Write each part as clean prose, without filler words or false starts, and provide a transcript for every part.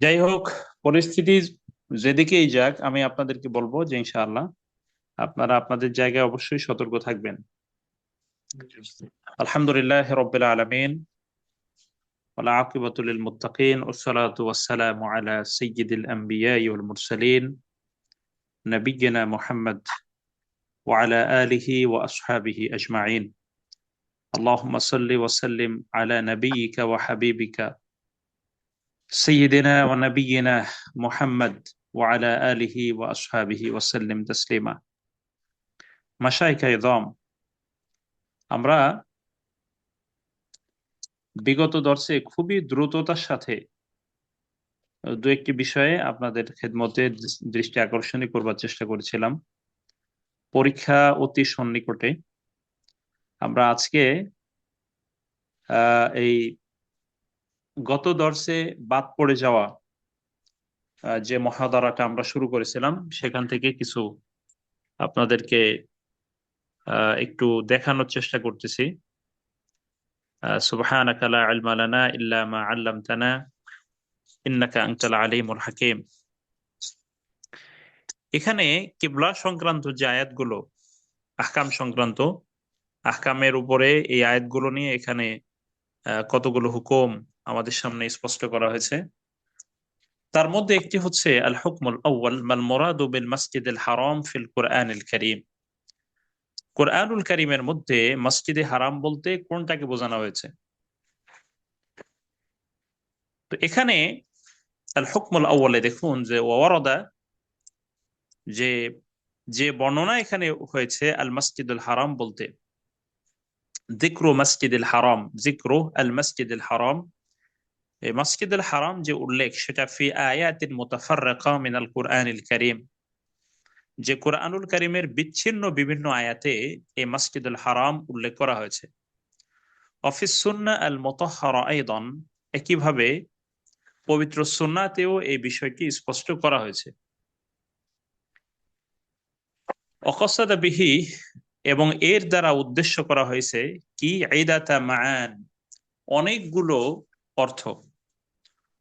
যাই হোক, পরিস্থিতি যেদিকেই যাক, আমি আপনাদেরকে বলবো যে ইনশাআল্লাহ আপনারা আপনাদের জায়গায় অবশ্যই সতর্ক থাকবেন। আলহামদুলিল্লাহ রাব্বিল আলামিন, ওয়াল আকিবাতু লিল মুত্তাকিন, ওয়াসসালাতু ওয়াসসালামু আলা সাইয়্যিদিল আমবিয়াই ওয়াল মুরসালিন, নবিয়্যিনা মুহাম্মদ ওয়া আলা আলিহি ওয়া আসহাবিহি আজমাইন। আল্লাহুম্মা সাল্লি ওয়া সাল্লিম আলা নাবিয়্যিকা ওয়া হাবিবিকা সাইয়্যিদিনা ওয়া নাবিয়্যিনা মুহাম্মদ ওয়া আলা আলিহি ওয়া আসহাবিহি ওয়া সাল্লিম তাসলিমা। মাশায়েখে ইযম, আমরা বিগত দর্শে খুবই দ্রুততার সাথে দু একটি বিষয়ে আপনাদের খেদমতে দৃষ্টি আকর্ষণীয় করবার চেষ্টা করেছিলাম। পরীক্ষা অতি সন্নিকটে। আমরা আজকে এই গত দর্শে বাদ পড়ে যাওয়া যে মহাদারাটা আমরা শুরু করেছিলাম সেখান থেকে কিছু আপনাদেরকে একটু দেখানোর চেষ্টা করতেছি। সুবহানাকা লা ইলমা লানা ইল্লা মা আল্লামতানা ইন্নাকা আনতাল আলিমুল হাকিম। এখানে কিবলা সংক্রান্ত যে আয়াতগুলো, আহকাম সংক্রান্ত, আহকামের উপরে এই আয়াতগুলো নিয়ে এখানে কতগুলো হুকুম আমাদের সামনে স্পষ্ট করা হয়েছে। তার মধ্যে একটি হচ্ছে আল হুকমুল আউয়াল মাল মুরাদু বিল মাসজিদিল হারাম ফিল কুরআনিল কারীম। কুরআনুল কারীমের মধ্যে মসজিদে হারাম বলতে কোনটাকে বোঝানো হয়েছে? তো এখানে আল হুকমুল আউয়ালে দেখুন যে ওয়ারাদা, যে যে বর্ণনা এখানে হয়েছে আল মসজিদুল হারাম বলতে, যিকরু মসজিদুল হারাম, যিকরু আল মসজিদুল হারাম, এই মসজিদুল হারাম যে উল্লেখ সেটা ফি আয়াতিন মুতাফাররিকা মিনাল কুরআনিল কারীম, যে কুরআনুল কারীমের বিচ্ছিন্ন বিভিন্ন আয়াতে এই মসজিদুল হারাম উল্লেখ করা হয়েছে। অফিস সুন্নাহ আল মুতাহহারা আইদান, একইভাবে পবিত্র সুন্নাতেও এই বিষয়টি স্পষ্ট করা হয়েছে। অকসাদা বিহি, এবং এর দ্বারা উদ্দেশ্য করা হয়েছে কি, ইদাতা মান, অনেকগুলো অর্থ,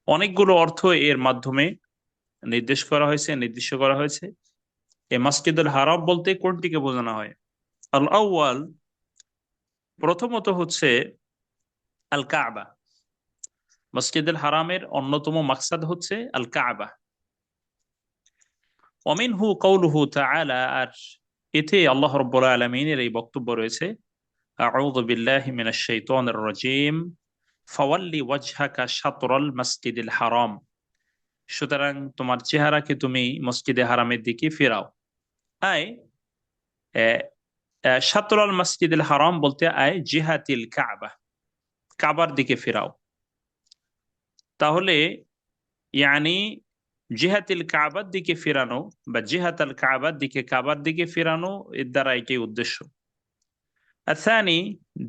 অনেকগুলো অর্থ এর মাধ্যমে নির্দেশ করা হয়েছে, নির্দিষ্ট করা হয়েছে। এই মসজিদুল হারাম বলতে কোনটিকে বোঝানো হয়? আল আউয়াল, প্রথমত হচ্ছে আল কাবা। মসজিদুল হারামের অন্যতম মাকসাদ হচ্ছে আল কাবা। ওমিনহু কওলুহু তাআলা, আর এতে আল্লাহ রাব্বুল আলামিনের এই বক্তব্য রয়েছে, আউযু বিল্লাহি মিনাশ শাইতানির রাজীম, ফাওয়াল্লি ওয়াজহাকা শাতরাল মাসজিদিল হারাম, সুতরাং তোমার চেহারাকে তুমি মসজিদে হারামের দিকে ফেরাও। আয় শাতরাল মসজিদুল হারাম বলতে আয় জিহাতিল কাবা, কাবার দিকে ফেরাও। তাহলে ইয়ানি জিহাতিল কাবার দিকে ফেরানো বা জিহাতাল কাবার দিকে, কাবার দিকে ফেরানো, এর দ্বারা এটাই উদ্দেশ্য। আসানি,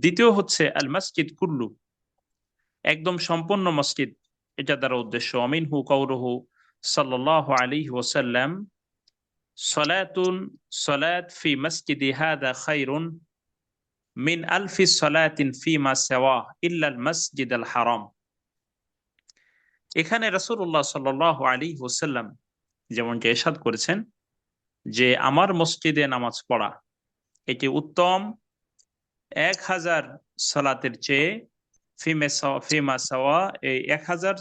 দ্বিতীয় হচ্ছে আল মসজিদ কুল্লু, একদম সম্পূর্ণ মসজিদ, এটা দ্বারা উদ্দেশ্য। অমিনহু কওলুহু সাল্লাল্লাহু আলাইহি ওয়াসাল্লাম, সলাতুন, সলাত ফি মসজিদি হাদা খায়রুন মিন আলফি সলাতিন ফিমা সাওয়া ইল্লাল মসজিদ আল হারাম। এখানে রাসূলুল্লাহ সাল্লাল্লাহু আলাইহি ওয়াসাল্লাম যেমনটি ইরশাদ করেছেন যে আমার মসজিদে নামাজ পড়া এটি উত্তম 1000 সালাতের চেয়ে। ফিমা সাওয়া, এই 1000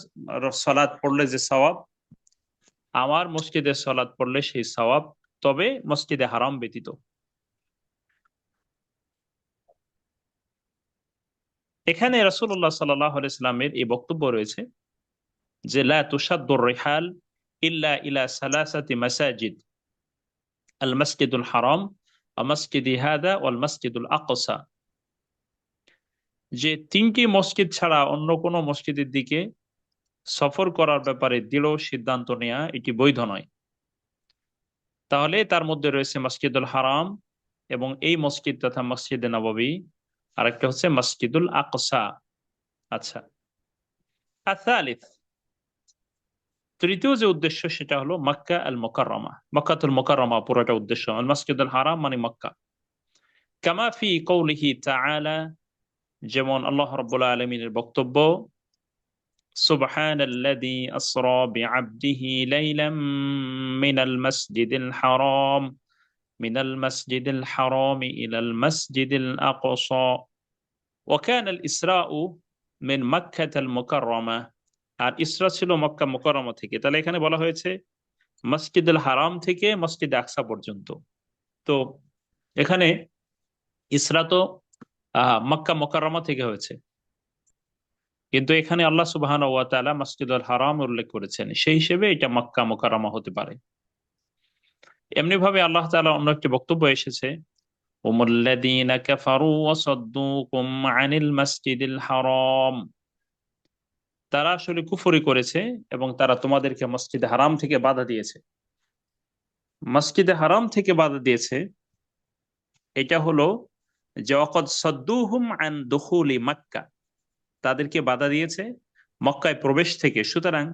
সালাত পড়লে যে সওয়াব, আমার মসজিদে সালাত পড়লে সেই সওয়াব, তবে মসজিদে হারাম ব্যতীত। এখানে রাসূলুল্লাহ সাল্লাল্লাহু আলাইহি সাল্লামের এই বক্তব্য রয়েছে যে লা তুশাদ্দুর রিহাল ইল্লা ইলা সালাসাতি মাসাজিদ, আল মসজিদুল হারাম ওয়া মসজিদি হাদা ওয়াল মসজিদুল আকসা, যে তিনটি মসজিদ ছাড়া অন্য কোনো মসজিদের দিকে সফর করার ব্যাপারে দৃঢ় সিদ্ধান্ত নেওয়া এটি বৈধ নয়। তাহলে তার মধ্যে রয়েছে মসজিদুল হারাম এবং এই মসজিদ তথা মসজিদে নববী, আর একটা হচ্ছে মসজিদুল আকসা। আচ্ছা, আসালিস, তৃতীয় যে উদ্দেশ্য সেটা হলো মক্কা আল মুকাররমা, মক্কাতুল মুকাররমা পুরোটা উদ্দেশ্য। আল মসজিদুল হারাম মানে মক্কা। কামা ফি কওলিহি তাআলা, যেমন আল্লাহ রাব্বুল আলামিনের বক্তব্য, সুবহানাল্লাযী আসরা বিআবদিহি লাইলাম মিনাল মাসজিদিল হারাম ইলাল মাসজিদিল আকসা ওয়া কানাল ইসরাউ মিন মাক্কাতাল মুকাররমা। আর ইসরা ছিল মক্কা মুকাররমা থেকে। তাহলে এখানে বলা হয়েছে মসজিদুল হারাম থেকে মসজিদ আকসা পর্যন্ত। তো এখানে ইসরা তো মক্কা মুকাররমা থেকে হয়েছে, কিন্তু এখানে আল্লাহ সুবহানাহু ওয়া তাআলা মসজিদুল হারাম উল্লেখ করেছেন, সেই হিসেবে এটা মক্কা মুকাররমা হতে পারে। এমনি ভাবে আল্লাহ তাআলা অন্য একটি বক্তব্য এসেছে, হুমুল্লাযীনা কাফারু ওয়া সাদ্দুকুম আনিল মাসজিদিল হারাম। তারা আসলে কুফরি করেছে এবং তারা তোমাদেরকে মসজিদে হারাম থেকে বাধা দিয়েছে। মসজিদে হারাম থেকে বাধা দিয়েছে, এটা হলো যে ওয়াকাদ সাদ্দুহুম আন দুখুলি মক্কা, তাদেরকে বাধা দিয়েছে মক্কায় প্রবেশ থেকে। সুতরাং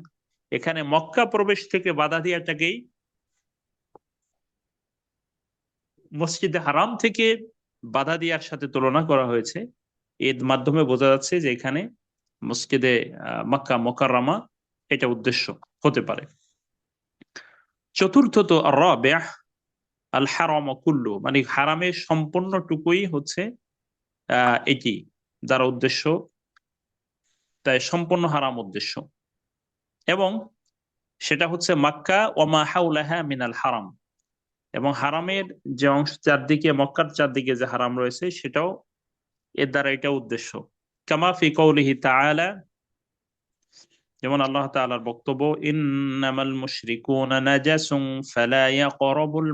এখানে মক্কা প্রবেশ থেকে বাধা দেওয়াটাকেই মসজিদে হারাম থেকে বাধা দেওয়ার সাথে তুলনা করা হয়েছে। এর মাধ্যমে বোঝা যাচ্ছে যে এখানে মসজিদে মক্কা মুকাররমা এটা উদ্দেশ্য হতে পারে। চতুর্থত আর-রাবি'হ আল হারাম কুল্লু, মানে হারামের সম্পূর্ণটুকুই হচ্ছে এটি দ্বারা উদ্দেশ্য, তাই সম্পূর্ণ হারাম উদ্দেশ্য। এবং সেটা হচ্ছে মক্কা ওয়া মা হাওলাহা মিনাল হারাম, এবং হারামের যে অংশ চারদিকে, মক্কার চারদিকে যে হারাম রয়েছে সেটাও এর দ্বারা এটা উদ্দেশ্য। কামা ফি কওলিহি তাআলা, যেমন আল্লাহ তাআলার বক্তব্য, ইন্নামাল মুশরিকুনা নাজাসুন ফালা ইয়াকরাবুল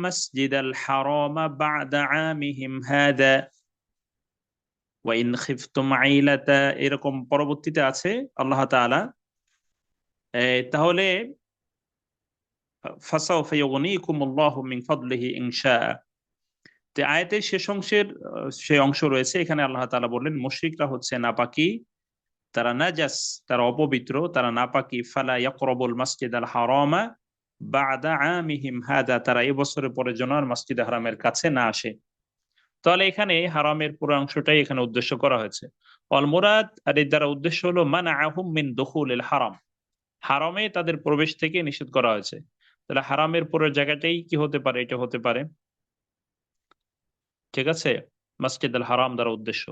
মাসজিদাল হারাম বা'দা আমিহিম হাদা ওয়া ইন খিফতুম আইলাতা। এরকম পরবর্তীতে আছে আল্লাহ তাআলা তাহলে ফাসাউফা ইউগনিকুমুল্লাহু মিন ফাদলিহি ইনশা। তো আয়াতের শেষ অংশের সে অংশ রয়েছে, এখানে আল্লাহ তাআলা বললেন মুশরিকরা হচ্ছে নাপাকি, তারা নাজাস, তারা অপবিত্র, তারা নাপাকি। ফালা ইয়াকরাবুল মাসজিদাল হারামা বা'দা আমিহিম হাদা, তারা এই বছরের পরে যেন আর মসজিদে হারামের কাছে না আসে। তাহলে এখানে হারামের পুরো অংশটাই এখানে উদ্দেশ্য করা হয়েছে। অল মুরাদ, আর এর দ্বারা উদ্দেশ্য হলো মানআহুম মিন দুখুলিল হারাম, হারামে তাদের প্রবেশ থেকে নিষেধ করা হয়েছে। তাহলে হারামের পুরো জায়গাটাই কি হতে পারে? এটা হতে পারে, ঠিক আছে, মসজিদ আল হারাম দ্বারা উদ্দেশ্য।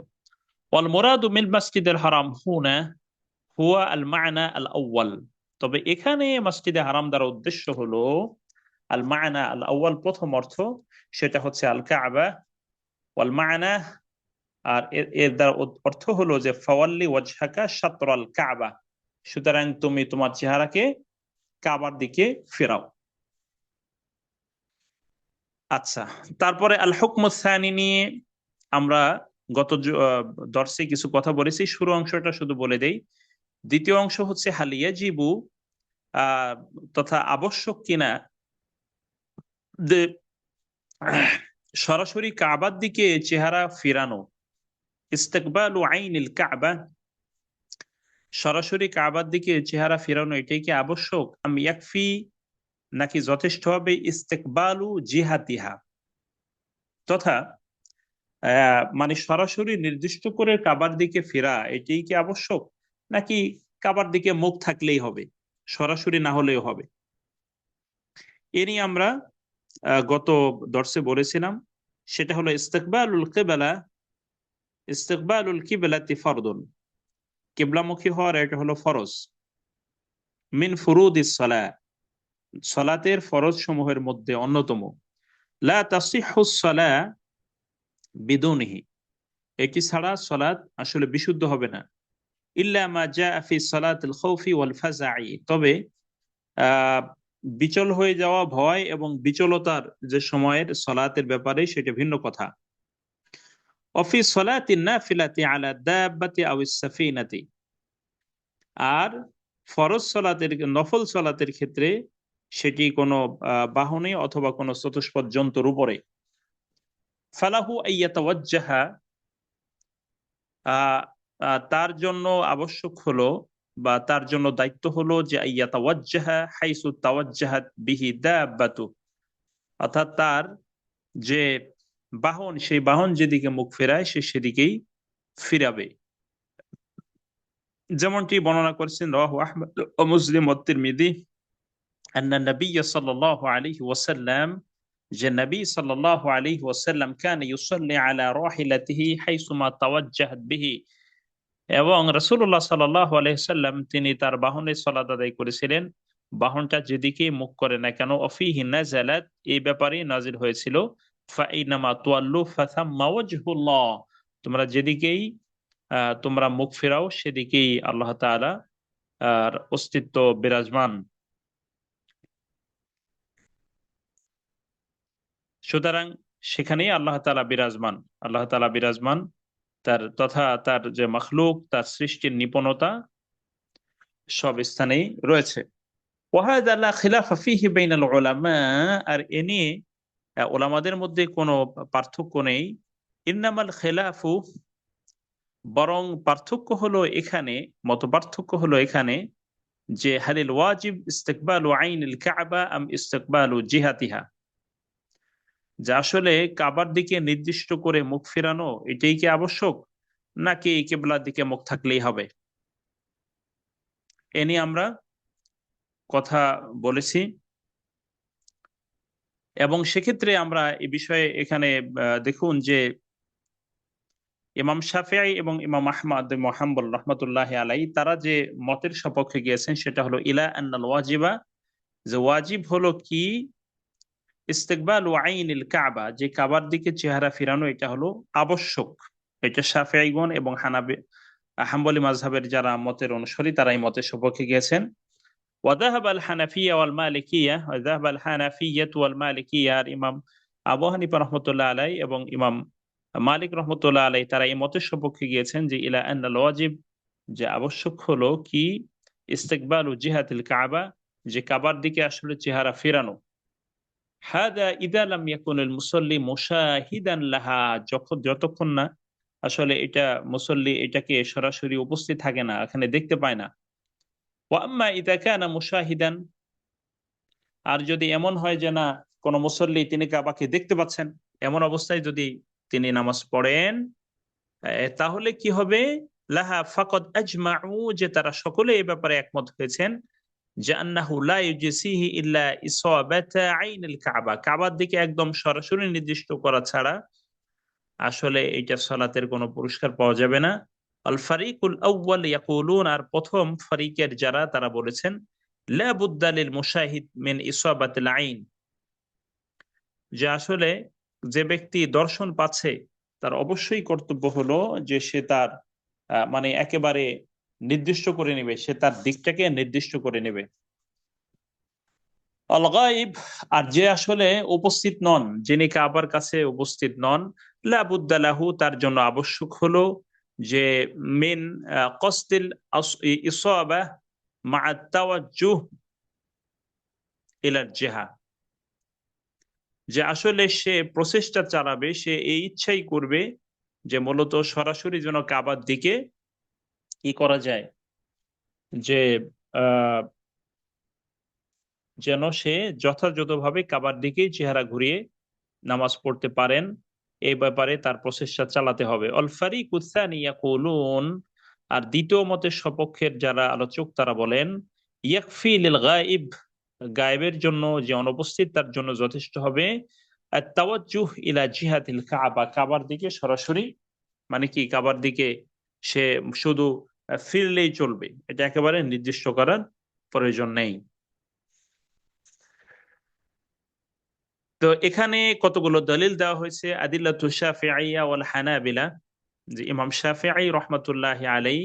ওয়াল মুরাদু মিন মসজিদ আল হারাম হুনা হুয়া আল মা'না আল আউয়াল। তবে এখানে মসজিদে হারাম দ্বারা উদ্দেশ্য হলো আল মা'না আল আউয়াল, প্রথম অর্থ, সেটা হচ্ছে আল কাবা। ওয়াল মা'না, আর এর দ্বারা অর্থ হলো যে ফাওয়াল্লি ওয়াজহাকা শাতরাল কাবা, সুতরাং তুমি তোমার চেহারাকে কাবার দিকে ফেরাও। আচ্ছা, তারপরে আল হুকমুস সানি নিয়ে আমরা গত দর্শে কিছু কথা বলেছি, শুরু অংশটা শুধু বলে দেই। দ্বিতীয় অংশ হচ্ছে হাল ইয়াজিবু, তথা আবশ্যক কিনা যে সরাসরি কাবার দিকে চেহারা ফিরানো, ইস্তিকবালু আইনিল কাবা, সরাসরি কাবার দিকে চেহারা ফিরানো, এটাই কি আবশ্যক? আম ইয়াকফি, নাকি যথেষ্ট হবে ইস্তিকবালু জিহাতিহা, তথা মানে সরাসরি নির্দিষ্ট করে কাবার দিকে ফেরা এটাই কি আবশ্যক, নাকি কাবার দিকে মুখ থাকলেই হবে, সরাসরি না হলেও হবে? এ নিয়ে আমরা গত দর্শে বলেছিলাম, সেটা হলো ইস্তিকবালুল কিবলাতি ফরদুন, কিবলামুখী হওয়ার এটা হলো ফরজ। মিন ফুরুদিস সালাহ, সালাতের ফরজ সমূহের মধ্যে অন্যতম। লা তাসিহুস সালাহ বিদুনিহি, এটি ছাড়া সালাত আসলে বিশুদ্ধ হবে না। ইল্লা মা জাআ ফি সালাতিল খাউফি ওয়াল ফাজাই, তবে আহ বিচল হয়ে যাওয়া, ভয় এবং বিচলতার যে সময়ের সালাতের ব্যাপারে সেটা ভিন্ন কথা। অফি সালাতিন নাফিলাতি আলা দাব্বাতি আউস সাফিনাতি, আর ফরজ সালাতের, নফল সালাতের ক্ষেত্রে সেটি কোনো বাহনে অথবা কোনো চতুষ্পদ জন্তুর উপরে। ফালাহু আইয়াতাওয়াজ্জাহা, তার জন্য আবশ্যক হলো বা তার জন্য দায়িত্ব হলো যে আইয়াতাওয়াজ্জাহা হাইসু তাওয়াজ্জাহাত বিহি দাব্বাতু, অর্থাৎ তার যে বাহন, সেই বাহন যেদিকে মুখ ফেরায় সে সেদিকেই ফিরাবে। যেমনটি বর্ণনা করেছেন রাওয়াহু আহমদ ও মুসলিম ও তিরমিজি আন্না নবী সাল্লাল্লাহু আলাইহি ওয়াসাল্লাম, যে নবী সাল্লাল্লাহু আলাইহি ওয়াসাল্লাম কান ইউসাল্লি আলা রাহিলাতিহি হাইসুমা তাওয়াজ্জাহাত বিহি, এবং রাসূলুল্লাহ সাল্লাল্লাহু আলাইহি সাল্লাম তিনি তার বাহনে সালাত আদায় করেছিলেন, বাহনটা যেদিকে মুখ করে না কেন। অফিহি নাযালাত, এই ব্যাপারে নাজিল হয়েছিল, ফাইনামা তুয়াল্লু ফাসাম্মা ওয়াজহুল্লাহ, তোমরা যেদিকেই তোমরা মুখ ফেরাও সেদিকেই আল্লাহ তাআলা আর অস্তিত্ব বিরাজমান। সুতরাং সেখানেই আল্লাহ তাআলা বিরাজমান, আল্লাহ তাআলা বিরাজমান, তার তথা তার যে মখলুক, তার সৃষ্টির নিপুণতা সব স্থানেই রয়েছে। ওয়াহাদা লা খিলাফা ফীহি বাইনাল উলামা, আর এ নিয়ে উলামাদের মধ্যে কোনো পার্থক্য নেই। ইন্নামাল খিলাফু, বরং পার্থক্য হলো এখানে, মত পার্থক্য হলো এখানে, যে হালিল ওয়াজিব ইস্তিকবালু আইনিল কাবা আম ইস্তিকবালু জিহাতিহা, যে আসলে কাবার দিকে নির্দিষ্ট করে মুখ ফেরানো এটাই কি আবশ্যক, নাকি কিবলার দিকে মুখ থাকলেই হবে। এ নিয়ে আমরা কথা বলেছি, এবং সেক্ষেত্রে আমরা এই বিষয়ে এখানে দেখুন যে ইমাম শাফিঈ এবং ইমাম আহমদ মুহাম্মদ রহমতুল্লাহ আলাই তারা যে মতের সপক্ষে গিয়েছেন সেটা হলো ইলা আন্নাল ওয়াজিবা, যে ওয়াজিব হলো কি ইস্তিকবালু আইনিল কাবা, যে কাবার দিকে চেহারা ফিরানো এটা হলো আবশ্যক। এটা শাফিঈগণ এবং হাম্বলি মাযহাবের যারা মতের অনুসারী তারা এই মতের সপক্ষে গিয়েছেন। ওয়াযাহাব আল হানাফিয়া ওয়াল মালিকিয়া, ওয়াযাহাব আল হানাফিয়াত ওয়াল মালিকিয়া, আর ইমাম আবু হানিফা রাহমাতুল্লাহ আলাই এবং ইমাম মালিক রহমতুল্লাহ আলাই তারা এই মতের সপক্ষে গিয়েছেন যে ইলা আন্নাল ওয়াজিব, যে আবশ্যক হলো কি ইস্তিকবালু জিহাতিল কাবা, যে কাবার দিকে আসলে চেহারা ফেরানো। হাদা ইদা লাম ইয়াকুনুল মুসাল্লি মুশাহিদান লাহা, যতক্ষণ না আসলে এটা মুসল্লি এটাকে সরাসরি উপস্থিত থাকে না, এখানে দেখতে পায় না। ওয়া আম্মা ইদা কানা মুশাহিদান, আর যদি এমন হয় যে না কোন মুসল্লি তিনি কাবাকে দেখতে পাচ্ছেন, এমন অবস্থায় যদি তিনি নামাজ পড়েন, তাহলে কি হবে, লাহা ফাকাদ আজমাউ, যে তারা সকলে এই ব্যাপারে একমত হয়েছেন যে আন্নাহু লা ইউজিসিহি ইল্লা ইসাবাতা আইনিল কাবা, কাবার দিকে একদম সরাসরি নির্দিষ্ট করা ছাড়া আসলে এটা সালাতের কোনো পুরস্কার পাওয়া যাবে না। আল ফারিকুল আউয়াল ইয়াকুলুন, আর প্রথম ফারিকের যারা তারা বলেছেন লা বুদ্দা লিল মুশাহিদ মিন ইসাবাতিল আইন, যে আসলে যে ব্যক্তি দর্শন পাচ্ছে তার অবশ্যই কর্তব্য হলো যে সে তার মানে একেবারে নির্দিষ্ট করে নেবে, সে তার দিকটাকে নির্দিষ্ট করে নেবে। আল গায়ব, আর যে আসলে উপস্থিত নন, যিনি কাবার কাছে উপস্থিত নন, লা বুদ্দা লাহু, তার জন্য আবশ্যক হলো যে মিন কসদিল ইসাবা মা তাওয়াজ্জুহ ইলাল জিহা, যে আসলে সে প্রচেষ্টা চালাবে, সে এই ইচ্ছাই করবে যে মূলত সরাসরি যেন কাবার দিকে কি করা যায়, যে আহ যেন সে যথাযথভাবে কাবার দিকেই চেহারা ঘুরিয়ে নামাজ পড়তে পারেন, এই ব্যাপারে তার প্রচেষ্টা চালাতে হবে। অল ফারিকুস সানি ইয়াকুলুন, আর দ্বিতীয় মতের সপক্ষের যারা আলোচক তারা বলেন ইয়াকফি লিল গায়ব, গায়েবের জন্য যে অনুপস্থিত তার জন্য যথেষ্ট হবে আত-তাওয়াজ্জুহ ইলা জিহাতিল কাবা, কাবার দিকে সরাসরি, মানে কি কাবার দিকে সে শুধু ফিরলেই চলবে, এটা একেবারে নির্দিষ্ট করার প্রয়োজন নেই। তো এখানে কতগুলো দলিল দেওয়া হয়েছে, আদিল্লাতু শাফিঈয়া ওয়াল হানাবিলা, যে ইমাম শাফিঈ রহমাতুল্লাহি আলাই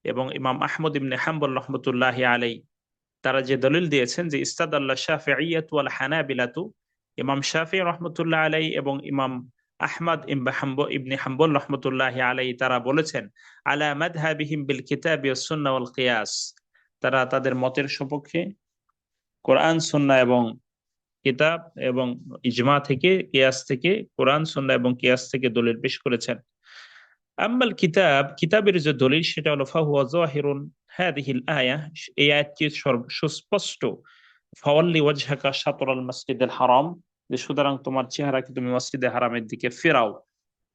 এবং ইমাম আহমদ ইবনে হাম্বল রহমাতুল্লাহি আলাই তারা যে দলিল দিয়েছেন যে ইস্তাদাল্লাহ শাফিঈয়াতু ওয়াল হানাবিলাতু, ইমাম শাফিঈ রহমাতুল্লাহ আলাই এবং ইমাম আহমদ ইবনে হাম্বল রহমাতুল্লাহি আলাই তারা বলেছেন আলা মাযহাবিহিম বিল কিতাবি ওয়াস সুন্নাহ ওয়াল কিয়াস, তারা তাদের মতের সপক্ষে কোরআন সুন্নাহ এবং কিতাব এবং ইজমা থেকে, কিয়াস থেকে, কোরআন সুন্নাহ এবং কিয়াস থেকে দলিল পেশ করেছেন। আম্মাল কিতাব, কিতাবের যে দলিল সেটা হলো ফাহুয়া যাহিরুন হাদিহিল আয়া, এই আয়াতটি সুস্পষ্ট, ফাওয়াল্লি ওয়াজহাকা শাতরাল মাসজিদিল হারাম, যে সুতরাং তোমার চেহারাকে তুমি মসজিদে হারামের দিকে ফেরাও।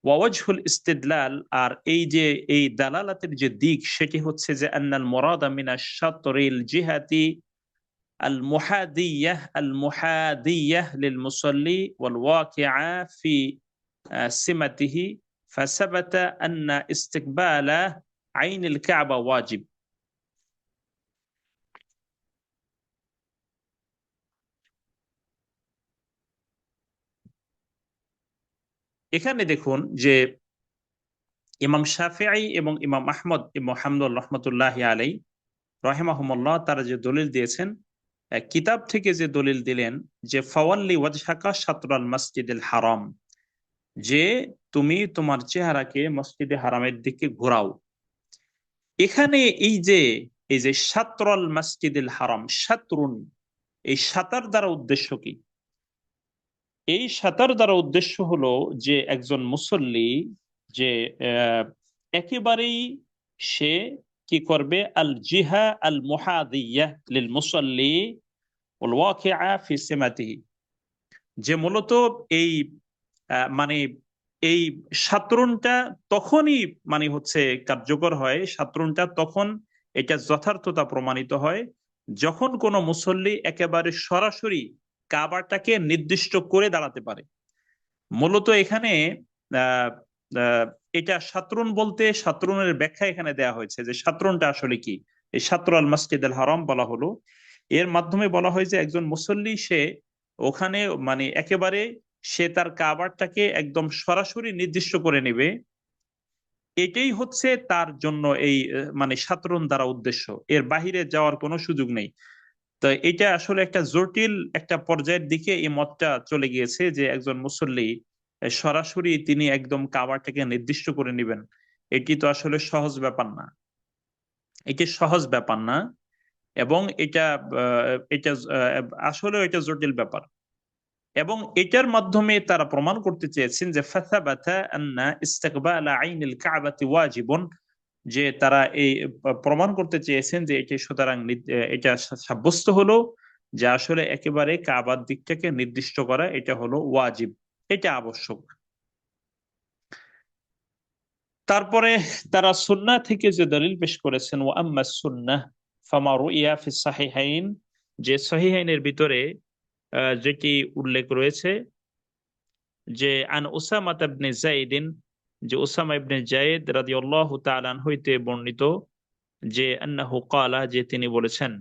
ওয়াজহুল ইস্তিদলাল, আর এই যে এই দালালাতের যে দিক সেটি হচ্ছে যে আন্নাল মুরাদা মিনাশ শাতরিল জিহাতি আল মুহাদিয়াহ লিল মুসাল্লি ওয়াল ওয়াকিআ ফি সিমাতিহি ফাসাবাতা আন্না ইস্তিকবালা আইনিল কাবা ওয়াজিব। এখানে দেখুন যে ইমাম শাফিঈ এবং ইমাম আহমদ ইবনে হাম্বল রহমতুল্লাহ আলাই রাহিমাহুমুল্লাহ তারা যে দলিল দিয়েছেন, কিতাব থেকে যে দলিল দিলেন যে ফাওয়াল্লি ওয়াজহাকা শাতরাল মসজিদুল হারাম, যে তুমি তোমার চেহারাকে মসজিদে হারামের দিকে ঘোরাও। এখানে এই যে শাতরাল মসজিদুল হারাম, শাতরুন, এই সাতার দ্বারা উদ্দেশ্য কি? এই সাতার দ্বারা উদ্দেশ্য হলো যে একজন মুসল্লি যে আহ, একেবারেই সে কি করবে, আল জিহা আল মুহাদিয়াহ লিল মুসাল্লি ওয়াল ওয়াকিআ ফি সিমাতিহি, যে মূলত এই মানে এই সাতরুনটা তখনই মানে হচ্ছে কার্যকর হয়, সাতরুনটা তখন এটা যথার্থতা প্রমাণিত হয় যখন কোনো মুসল্লি একেবারে সরাসরি কাবাটাকে নির্দিষ্ট করে দাঁড়াতে পারে। মূলত এখানে আহ আহ, এটা সাতরুন বলতে সাতরুনের ব্যাখ্যা এখানে দেয়া হয়েছে যে সাতরুনটা আসলে কি। এই সাতর আল মসজিদ আল হারাম বলা হলো, এর মাধ্যমে বলা হয় যে একজন মুসল্লি সে ওখানে মানে একেবারে সে তার কাবারটাকে একদম সরাসরি নির্দিষ্ট করে নেবে। এটাই হচ্ছে তার জন্য এই মানে সাতরুন দ্বারা উদ্দেশ্য, এর বাহিরে যাওয়ার কোনো সুযোগ নেই। তো এটা আসলে একটা জটিল একটা পর্যায়ের দিকে এই মতটা চলে গিয়েছে যে একজন মুসল্লি সরাসরি তিনি একদম কাবাটাকে নির্দিষ্ট করে নেবেন। এটি তো আসলে সহজ ব্যাপার না, এটি সহজ ব্যাপার না। এবং এটা এটা আসলে এটা জটিল ব্যাপার। এবং এটার মাধ্যমে তারা প্রমাণ করতে চেয়েছেন যে ফাসাবাতা আন্না ইস্তিকবালা আইনিল কাবাতি ওয়াজিবুন, যে তারা এই প্রমাণ করতে চেয়েছেন যে এটি সুতরাং এটা সাব্যস্ত হলো যে আসলে একেবারে কাবার দিকটাকে নির্দিষ্ট করা এটা হলো ওয়াজিব, এটা আবশ্যক। তারপরে তারা সুন্নাহ থেকে যে দলিল পেশ করেছেন, ওয়া আম্মা সুন্নাহ ফামা রুইয়া ফিস সাহিহাইন, যে সহিহাইনের ভিতরে যেটি উল্লেখ রয়েছে যে আন উসামা ইবনে যায়েদিন, যে উসামা ইবনে যায়েদ রাদিয়াল্লাহু তাআলা আনহু হইতে বর্ণিত যে আন্নাহু ক্বালা, যে তিনি বলেছেন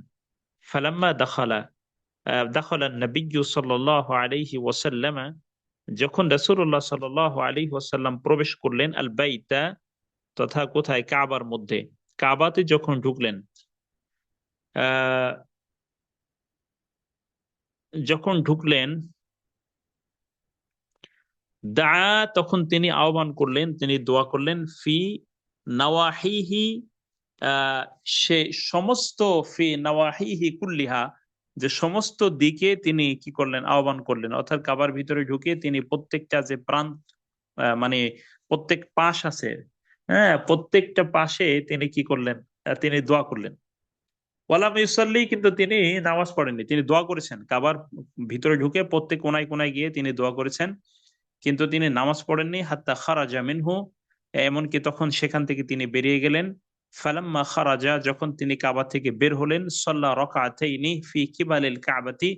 ফালাম্মা দাখালা নবিয়্যু সাল্লাল্লাহু আলাইহি ওয়াসাল্লাম, যখন রাসূলুল্লাহ সাল্লাল্লাহু আলাইহি ওয়াসাল্লাম প্রবেশ করলেন আল বাইতা, তথা কোথায়, কাবার মধ্যে, কাবাতে যখন ঢুকলেন, আহ যখন ঢুকলেন দা, তখন তিনি আহ্বান করলেন, তিনি দোয়া করলেন ফি নাওয়াহিহি, আহ সে সমস্ত ফি নাওয়াহিহি কুল্লিহা, যে সমস্ত দিকে তিনি কি করলেন, আহ্বান করলেন। অর্থাৎ কাবার ভিতরে ঢুকে তিনি প্রত্যেকটা যে প্রান্ত মানে প্রত্যেক পাশ আছে, হ্যাঁ, প্রত্যেকটা পাশে তিনি কি করলেন, তিনি দোয়া করলেন। ওয়ালাম ইউসাল্লি, কিন্তু তিনি নামাজ পড়েননি, তিনি দোয়া করেছেন। কাবার ভিতরে ঢুকে প্রত্যেক কোনায় কোনায় গিয়ে তিনি দোয়া করেছেন, কিন্তু তিনি নামাজ পড়েননি। হাত্তা খারাজা মিনহু, এমনকি তখন সেখান থেকে তিনি বেরিয়ে গেলেন। ফালাম্মা খারাজা, যখন তিনি কাবা থেকে বের হলেন, সাল্লা রাকাতাইনি ফি কিবালিল কাবাতি,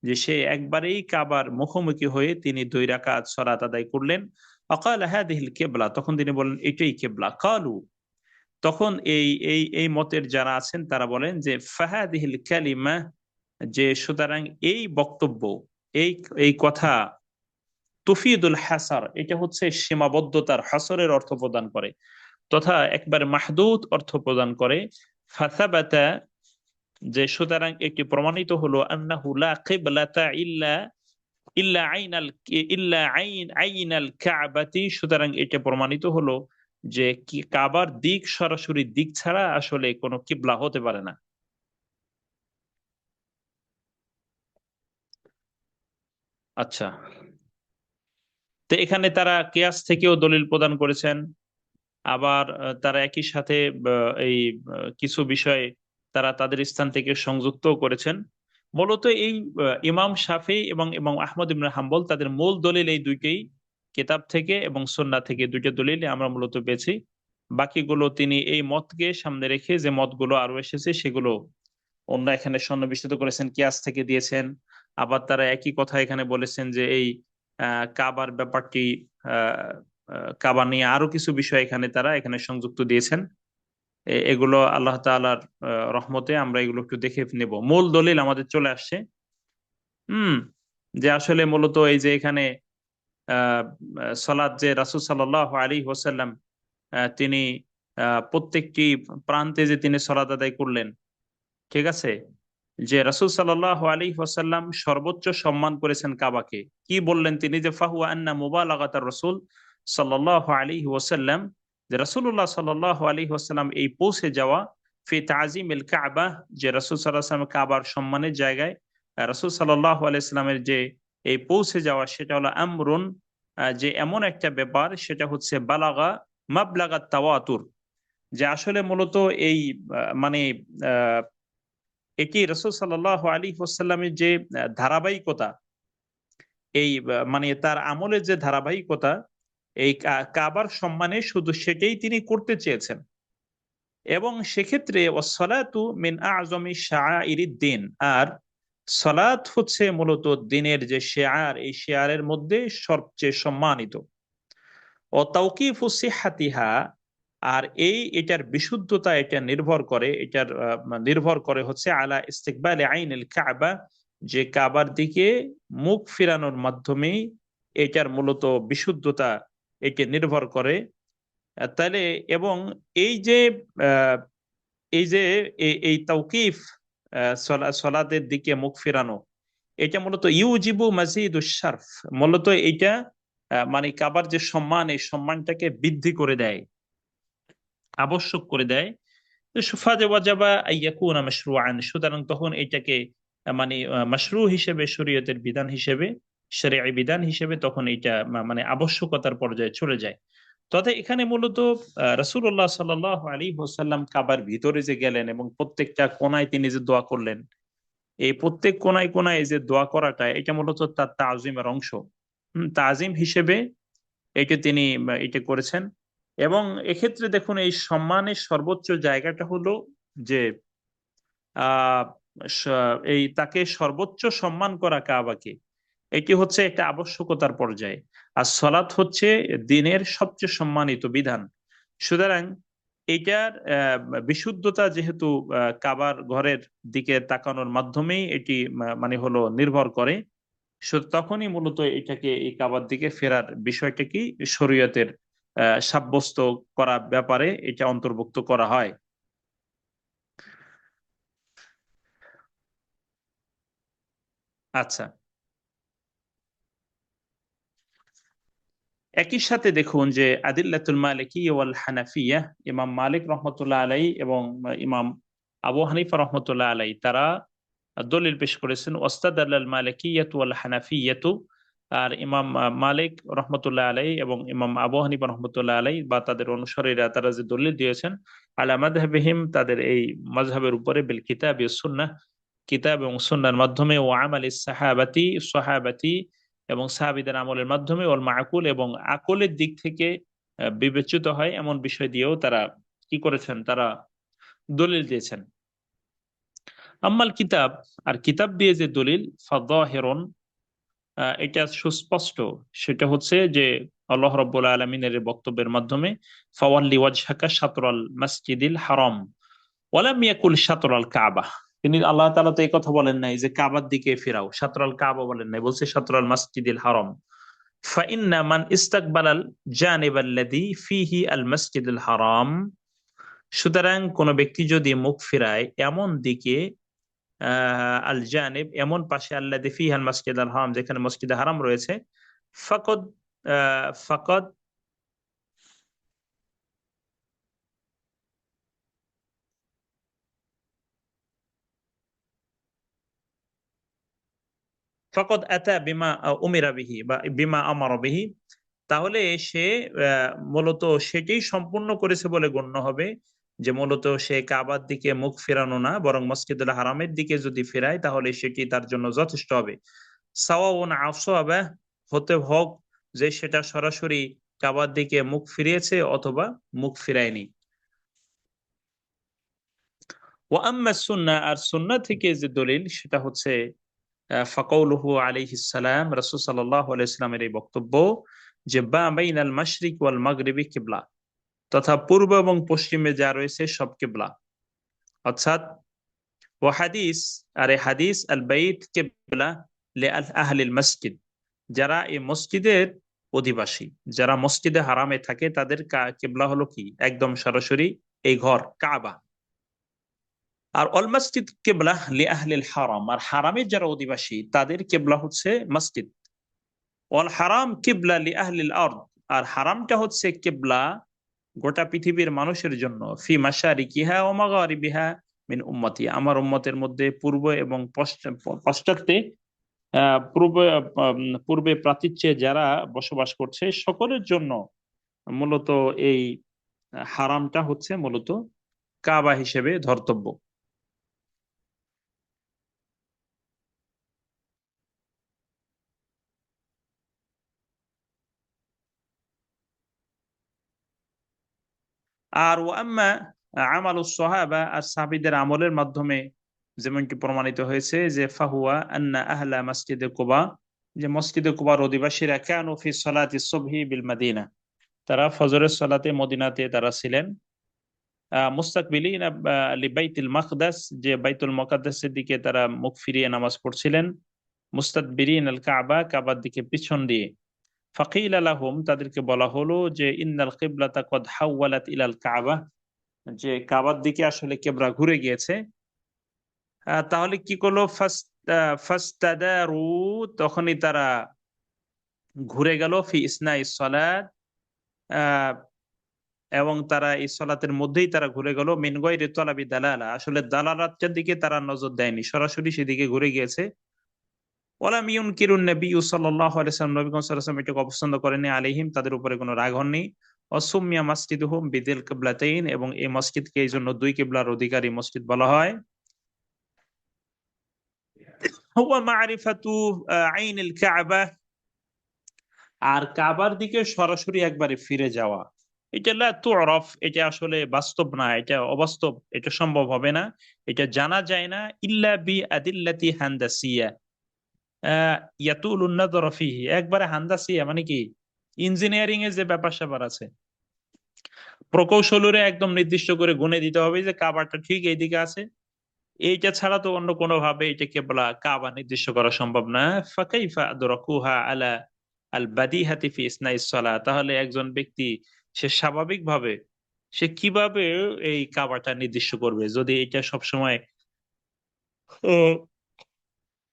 যে সে একবারেই কাবার মুখোমুখি হয়ে তিনি 2 রাকাত সালাত আদায় করলেন। আকাল হাদিহিল কিবলা, তখন তিনি বলেন এটাই কিবলা। কালু, তখন এই মতের যারা আছেন তারা বলেন যে ফাহাদিহিল কালিমা, যে সুতরাং এই বক্তব্য, এই এই কথা, তুফিদুল হাসার, এটা হচ্ছে সীমাবদ্ধতার, হাসরের অর্থ প্রদান করে, তথা একবার মাহদুদ অর্থ প্রদান করে। ফাসাবাতা, যে সুতরাং একটি প্রমাণিত হলো আন্নাহু লা কিবলাতা ইল্লা ইল্লা আইনাল ইল্লা আইনাল কাবাতি, সুতরাং এটা প্রমাণিত হলো যে কি কাবার দিক সরাসরি দিক ছাড়া আসলে কোনো কিবলা হতে পারে না। আচ্ছা, তো এখানে তারা কিয়াস থেকেও দলিল প্রদান করেছেন। আবার তারা একই সাথে এই কিছু বিষয় তারা তাদের স্থান থেকে সংযুক্ত করেছেন। মূলত এই ইমাম শাফি এবং ইমাম আহমদ ইবনে হাম্বল তাদের মূল দলিল এই দুইটাই, কিতাব থেকে এবং সুন্নাহ থেকে, দুইটা দলিল আমরা মূলত পেয়েছি। বাকিগুলো তিনি এই মতকে সামনে রেখে যে মতগুলো আরো এসেছে সেগুলো অন্য এখানে সন্নিবেশিত করেছেন, কিয়াস থেকে দিয়েছেন। আবার তারা একই কথা এখানে বলেছেন যে এই কাবার ব্যাপারটি, আহ কাবা নিয়ে আরো কিছু বিষয় এখানে সংযুক্ত দিয়েছেন। এগুলো আল্লাহ তাআলার রহমতে আমরা এগুলো একটু দেখে নেব। মূল দলিল আমাদের চলে আসছে। হুম যে আসলে মূলত এই যে এখানে আহ সালাত, যে রাসূল সাল্লাল্লাহু আলাইহি ওয়াসাল্লাম তিনি প্রত্যেকটি প্রান্তে যে তিনি সালাত আদায় করলেন, ঠিক আছে, যে রাসূল সাল্লাল্লাহু আলাইহি ওয়াসাল্লাম সর্বোচ্চ সম্মান করেছেন কাবাকে। কি বললেন তিনি? যে ফাহুয়া আন্না মুবালাগাতার রাসূল সাল্লাল্লাহু আলাইহি ওয়াসাল্লাম, যে রাসূলুল্লাহ সাল্লাল্লাহু আলাইহি ওয়াসাল্লাম এই পৌঁছে যাওয়া ফি তাজিমিল কাবা, যে রাসূল সাল্লাল্লাহু আলাইহি ওয়াসাল্লাম কাবার সম্মানের জায়গায় রাসূল সাল্লাল্লাহু আলাইহি ওয়াসাল্লামের যে এই পৌঁছে যাওয়া, সেটা হলো আমরুন, যে এমন একটা ব্যাপার, সেটা হচ্ছে বালাগা মাবলাগাত তাওয়াতুর, যে আসলে মূলত এই মানে আহ, এটি রাসূল সাল্লাল্লাহু আলাইহি ওয়াসাল্লামের যে ধারাবাহিকতা, এই মানে তার আমলের যে ধারাবাহিকতা, এই কাবার সম্মানে শুধু সেটাই তিনি করতে চেয়েছেন। এবং সেক্ষেত্রে ওয়াসসালাতু মিন আ'যামি শাআইরিদ দ্বীন, আর সালাত হচ্ছে মূলত দ্বীনের যে শিআর, এই শিআরের মধ্যে সবচেয়ে সম্মানিত। ও তাওকিফু সিহহাতিহা, আর এটার বিশুদ্ধতা, এটা নির্ভর করে হচ্ছে আলা ইস্তিকবালি আইনিল কাবা, যে কাবার দিকে মুখ ফিরানোর মাধ্যমে এটার মূলত বিশুদ্ধতা এটা নির্ভর করে। তাহলে এবং এই যে আহ, এই যে এই তাওকিফ, সলাতের দিকে মুখ ফিরানো, এটা মূলত ইউজিবু মাজিদুশ শারফ, মূলত এটা মানে কাবার যে সম্মান, এই সম্মানটাকে বৃদ্ধি করে দেয়, আবশ্যক করে দেয়। ফাজা ওয়াজাবা আইয়াকুনা মাশরুআন, সুতরাং তখন এটাকে মানে মাশরু হিসেবে, শরীয়তের বিধান হিসেবে, শরীয়ী বিধান হিসেবে তখন এটা মানে আবশ্যকতার পর্যায়ে চলে যায়। তবে এখানে মূলত রাসূলুল্লাহ সাল্লাল্লাহু আলাইহি ওয়াসাল্লাম কাবার ভিতরে যে গেলেন এবং প্রত্যেকটা কোনায় তিনি যে দোয়া করলেন, এই প্রত্যেক কোনায় কোনায় যে দোয়া করাটা, এটা মূলত তার তাজিমের অংশ। তাজিম হিসেবে এটা তিনি এটা করেছেন। এবং এক্ষেত্রে দেখুন, এই সম্মানের সর্বোচ্চ জায়গাটা হলো যে আহ এই তাকে সর্বোচ্চ সম্মান করা কাবাকে, এটি হচ্ছে একটা আবশ্যকতার পর্যায়ে। আর সলাৎ হচ্ছে দিনের সবচেয়ে সম্মানিত বিধান। সুতরাং এটার বিশুদ্ধতা যেহেতু কাবার ঘরের দিকে তাকানোর মাধ্যমেই এটি মানে হলো নির্ভর করে, তখনই মূলত এটাকে, এই কাবার দিকে ফেরার বিষয়টা কি শরীয়তের সাব্যস্ত করা ব্যাপারে এটা অন্তর্ভুক্ত করা হয়। আচ্ছা, একই সাথে দেখুন যে আদিল্লাতুল মালিকি ওয়াল হানাফিয়া, ইমাম মালিক রহমতুল্লাহ আলাই এবং ইমাম আবু হানিফা রহমতুল্লাহ আলাই, তারা দলিল পেশ করেছেন। ওয়াস্তাদাল্লাল মালিকিয়াতু ওয়াল হানাফিয়াতু, আর ইমাম মালিক রহমতুল্লাহ আলাই এবং ইমাম আবু হানিফা রহমতুল্লাহ আলাই বা তাদের অনুসারীরা, তারা যে দলিল দিয়েছেন আলা মাযহাবিহিম, তাদের এই মাযহাবের উপরে, বিল কিতাব ওয়াস সুন্নাহ, কিতাব এবং সুন্নাহর মাধ্যমে, ও আমালিস সাহাবাতি এবং সাহাবীদের আমলের মাধ্যমে, ওল মাকুল, এবং আকলের দিক থেকে বিবেচিত হয় এমন বিষয় দিয়েও তারা কি করেছেন, তারা দলিল দিয়েছেন। আম্মাল কিতাব, আর কিতাব দিয়ে যে দলিল, ফাযাহিরুন, এটা সুস্পষ্ট, সেটা হচ্ছে যে আল্লাহ রাব্বুল আলামিনের বক্তব্যের মাধ্যমে, ফাওয়াল্লি ওয়াজহাকা শাতরাল মাসজিদিল হারাম ওয়ালাম ইয়াকুল শাতরাল কাবা, তিনি আল্লাহ তাআলা তো এই কথা বলেন নাই যে কাবার দিকে ফেরাও, শাতরাল কাবা বলেন নাই, বলছে শাতরাল মাসজিদিল হারাম। ফাইন্না মান ইস্তাকবালাল জানিবাল্লাযী ফীহি আল মাসজিদুল হারাম, সুতরাং কোন ব্যক্তি যদি মুখ ফিরায় এমন দিকে, আল জানিব এমন পাশে, আল্লাযী ফীহা আল মাসজিদ আল হারাম, যেখানে মসজিদ হারাম রয়েছে, ফাকাদ ফাকাদ ফাকাদ আতা বিমা উমিরা বিহি বা বিমা আমারা বিহি, তাহলে সে মূলত সেটাই সম্পূর্ণ করেছে বলে গণ্য হবে, যে মূলত সে কাবার দিকে মুখ ফেরানো না, বরং মসজিদুল হারামের দিকে যদি ফেরায় তাহলে সেটি তার জন্য যথেষ্ট হবে। সাওয়াউন আফসাবা, হতে হোক যে সেটা সরাসরি কাবার দিকে মুখ ফিরিয়েছে অথবা মুখ ফিরায়নি। ও আম্মা সুন্নাহ, আর সুন্নাহ থেকে যে দলিল সেটা হচ্ছে ফাকাউলুহু আলাইহিস সালাম, রাসূল সাল্লাল্লাহু আলাইহি ওয়াসাল্লামের এই বক্তব্য যে বা বাইনাল মাশরিক ওয়াল মাগরিবি কিবলা, তথা পূর্ব এবং পশ্চিমে যা রয়েছে সব কিবলা। অর্থাৎ ও হাদিস, আর এই হাদিস আল বাইত কিবলা লি আহলিল মসজিদ, যারা এই মসজিদের অধিবাসী, যারা মসজিদে হারামে থাকে তাদের কিবলা হলো কি একদম সরাসরি এই ঘর কাবা। আর অল মসজিদ কিবলা লি আহলিল হারাম, আর হারামের যারা অধিবাসী তাদের কিবলা হচ্ছে মসজিদ। অল হারাম কিবলা লি আহলিল আরদ, আর হারামটা হচ্ছে কিবলা গোটা পৃথিবীর মানুষের জন্য। ফি মাশারিকিহা ওয়া মাগারিবিহা মিন উম্মতি, আমার উম্মতের মধ্যে পূর্ব এবং পশ্চাতে পূর্বে পূর্বে প্রাচ্যে যারা বসবাস করছে সকলের জন্য মূলত এই হারামটা হচ্ছে মূলত কাবা হিসেবে ধর্তব্য। আর ও আম্মা আমালুস সাহাবা, আর সাহাবীদের আমলের মাধ্যমে যেমনটি প্রমাণিত হয়েছে যে ফাহুয়া আন্না আহলা মসজিদে কুবা, যে মসজিদে কুবার অধিবাসীরা কানু ফি সালাতি সুবহি বিল মাদিনা, তারা ফজরের সালাতে মদিনাতে তারা ছিলেন। মুস্তাকবিলিন লিবাইতুল মাকদাস, যে বাইতুল মুকাদ্দাসের দিকে তারা মুখ ফিরিয়ে নামাজ পড়ছিলেন। মুস্তাদবিরিন আল কাবা, কাবার দিকে পিছন দিয়ে। ফাকিল আলাহুম, তাদেরকে বলা হলো যে ইন্নাল কিবলাতা কদ হাওয়ালাত ইলাল কাবা, যে কাবার দিকে আসলে কেবলা ঘুরে গিয়েছে। তাহলে কি করলো, ফাস্তাদারু, তখনই তারা ঘুরে গেল ফি ইসনাই সালাত, এবং তারা এই সালাতের মধ্যেই তারা ঘুরে গেল মিন গায়রি তালাবি দালালা, আসলে দালালাতের দিকে তারা নজর দেয়নি, সরাসরি সেদিকে ঘুরে গিয়েছে। ওয়ালাম ইউনকিরুন নবী সাল্লাল্লাহু আলাইহি ওয়াসাল্লাম, নবী সাল্লাল্লাহু আলাইহি ওয়াসাল্লাম এটাকে অপছন্দ করেনি, আলাইহিম, তাদের উপরে কোনো রাগ হননি। অসুমিয়া মাসজিদুহুম বিদিল কিবলাতাইন, এবং এই মসজিদকে এই জন্য দুই কিবলার অধিকারী মসজিদ বলা হয়। হুয়া মারিফাতু আইনিল কাবা, আর কাবার দিকে সরাসরি একবারে ফিরে যাওয়া, এটা লা তুরফ, এটা আসলে বাস্তব না, এটা অবাস্তব, এটা সম্ভব হবে না, এটা জানা যায় না। ইল্লা বি আদিল্লাতি হান্দাসিয়া ইয়াতুলুন নাযর ফিহি, একবারে হান্দাসিয়া মানে কি ইঞ্জিনিয়ারিং এর যে ব্যাপার স্যাপার আছে, প্রকৌশলীরা একদম নির্দিষ্ট করে গুণে দিতে হবে যে কাবাটা ঠিক এইদিকে আছে, এইটা ছাড়া তো অন্য কোনো ভাবে এটাকে বলা কাবা নির্দিষ্ট করা সম্ভব না। ফাকাইফা আদরাকুহা আলা আল বাদিহাতি ফি ইসনাইস সালাহ, তাহলে একজন ব্যক্তি সে স্বাভাবিকভাবে সে কিভাবে এই কাবাটা নির্দিষ্ট করবে, যদি এটা সবসময় আহ,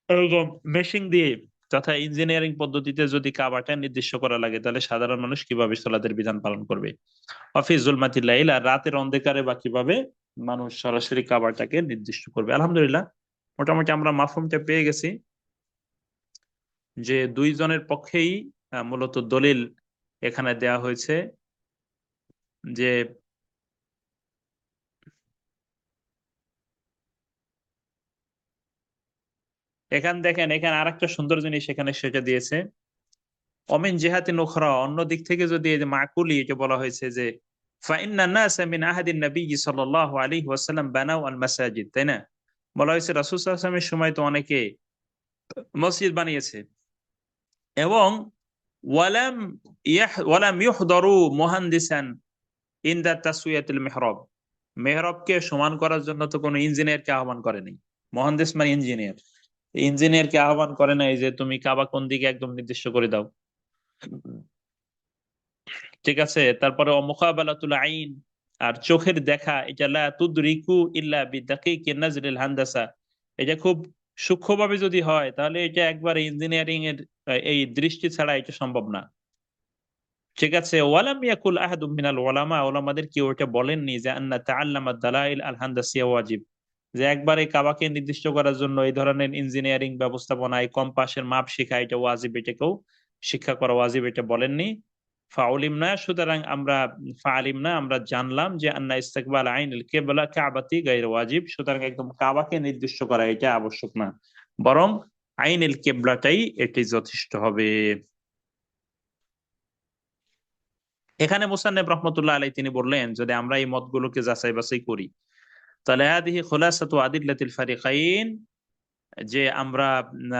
এরকম মেশিং দিয়ে তথা ইঞ্জিনিয়ারিং পদ্ধতিতে যদি কাবাটা নির্দিষ্ট করা লাগে, তাহলে সাধারণ মানুষ কিভাবে সালাতের বিধান পালন করবে। অফিস জুলমাতিল লাইল, আর রাতের অন্ধকারে বা কিভাবে মানুষ সরাসরি কাবাটাকে নির্দিষ্ট করবে। আলহামদুলিল্লাহ, মোটামুটি আমরা মাফহুমটা পেয়ে গেছি যে দুইজনের পক্ষেই মূলত দলিল এখানে দেয়া হয়েছে। যে এখান দেখেন, এখানে আরেকটা সুন্দর জিনিস এখানে সেটা দিয়েছে, অমিন জেহাতি নুখরা, অন্য দিক থেকে যদি এই যে মাকুলি এটা বলা হয়েছে যে ফাইন্না নাসা মিন আহাদিন নবী সাল্লাল্লাহু আলাইহি ওয়াসাল্লাম বানাউ আল মাসাজিদ, তাই না? বলা হয়েছে রাসূল সাল্লাল্লাহু আলাইহি ওয়াসাল্লামের সময় তো অনেকে মসজিদ বানিয়েছে, এবং ওয়ালাম ওয়ালাম ইউহদারু মুহান্দিসান ইনদা তাসউয়াতিল মিহরাব, মেহরাবকে সমান করার জন্য তো কোনো ইঞ্জিনিয়ারকে আহ্বান করেনি। মুহান্দিস মানে ইঞ্জিনিয়ার, ইঞ্জিনিয়ারকে আহ্বান করে নাই যে তুমি কাবা কোন দিকে একদম নির্দিষ্ট করে দাও। ঠিক আছে, তারপরে মুকাবালাতুল আইন, আর চোখের দেখা, এটা লা তুদরিকু ইল্লা বিদাকিকি নাজরিল হান্দাসা, এটা খুব সূক্ষ্মভাবে যদি হয় তাহলে এটা একবারে ইঞ্জিনিয়ারিং এর এই দৃষ্টি ছাড়া এটা সম্ভব না। ঠিক আছে, ওয়ালাম ইয়াকুল আহাদুম মিনাল উলামা, উলামাদের কেউ এটা বলেননি যে আন্না তাআল্লামা দালাইল আল হান্দাসিয়া ওয়াজিব, যে একবারে কাবাকে নির্দিষ্ট করার জন্য এই ধরনের ইঞ্জিনিয়ারিং ব্যবস্থাপনায় কম্পাসের মাপ শেখা এটা ওয়াজিব, এটাকেও শিক্ষা করা ওয়াজিব, এটা বলেননি। ফাউলিমনা, সুতরাং আমরা ফালিমনা, আমরা জানলাম যে আন্না ইস্তিকবাল আইনুল কিবলা কাবাতি গায়র ওয়াজিব, সুতরাং একদম কাবাকে নির্দিষ্ট করা এটা আবশ্যক না, বরং আইনুল কিবলাটাই এটি যথেষ্ট হবে। এখানে মুসান্নেফ রহমতুল্লাহ আলাই তিনি বললেন, যদি আমরা এই মতগুলোকে যাচাই বাছাই করি, তাহলে হাদিহি খুলাসাতু আদিল্লাতিল ফারিকাইন, যে আমরা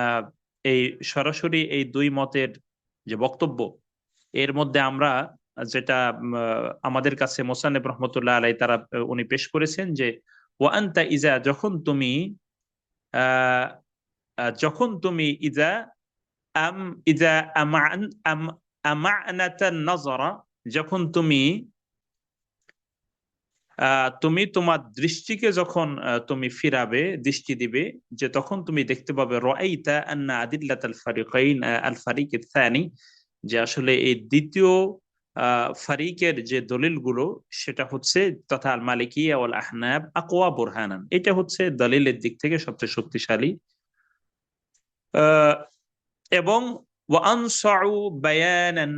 আহ, এই সরাসরি এই দুই মতের যে বক্তব্য, এর মধ্যে আমরা যেটা আমাদের কাছে মোসান্নেফ রহমতুল্লাহ আলাই তারা উনি পেশ করেছেন যে ওয়া আনতা ইজা, যখন তুমি আহ যখন তুমি ইজা আম ইজা আমান আম আমানাতান নাযরা, যখন তুমি তুমি তোমার দৃষ্টিকে যখন তুমি ফিরাবে, দৃষ্টি দিবে, যে তখন তুমি দেখতে পাবে রাআইতা আন্না আদিল্লাতাল ফারিকাইন আল ফারিক আথসানি, যে আসলে এই দ্বিতীয় ফারিকের যে দলিলগুলো সেটা হচ্ছে, তথা আল মালিকিয়া ওয়াল আহনাব আকওয়া বুরহানান, এটা হচ্ছে দলিলের দিক থেকে সবচেয়ে শক্তিশালী আহ, এবং ওয়া আনসাউ বায়ানান,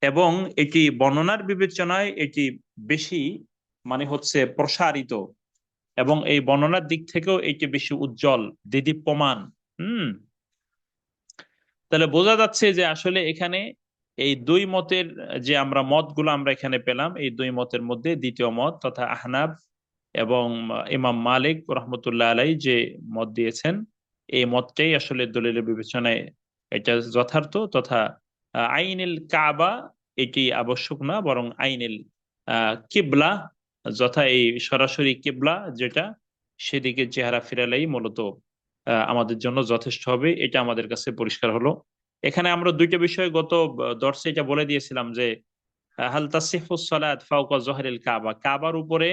এবং এটি বর্ণনার বিবেচনায় এটি বেশি মানে হচ্ছে প্রসারিত, এবং এই বর্ণনার দিক থেকেও এটি বেশি উজ্জ্বল, দেদীপ্যমান। হুম তাহলে বোঝা যাচ্ছে যে আসলে এখানে এই দুই মতের যে আমরা মতগুলো আমরা এখানে পেলাম, এই দুই মতের মধ্যে দ্বিতীয় মত তথা আহনাব এবং ইমাম মালিক রহমতুল্লাহ আলাই যে মত দিয়েছেন, এই মতটাই আসলে দলিলের বিবেচনায় এটা যথার্থ, তথা আইনুল কাবা এটি আবশ্যক না, বরং আইনুল কিবলা, যথা এই সরাসরি কিবলা যেটা, সেদিকে চেহারা ফিরালেই মূলত আমাদের জন্য যথেষ্ট হবে, এটা আমাদের কাছে পরিষ্কার হলো। এখানে আমরা দুইটা বিষয় গত দর্শে এটা বলে দিয়েছিলাম যে হাল তাসিহুস সালাত ফাওকা জহরিল কাবা, কাবার উপরে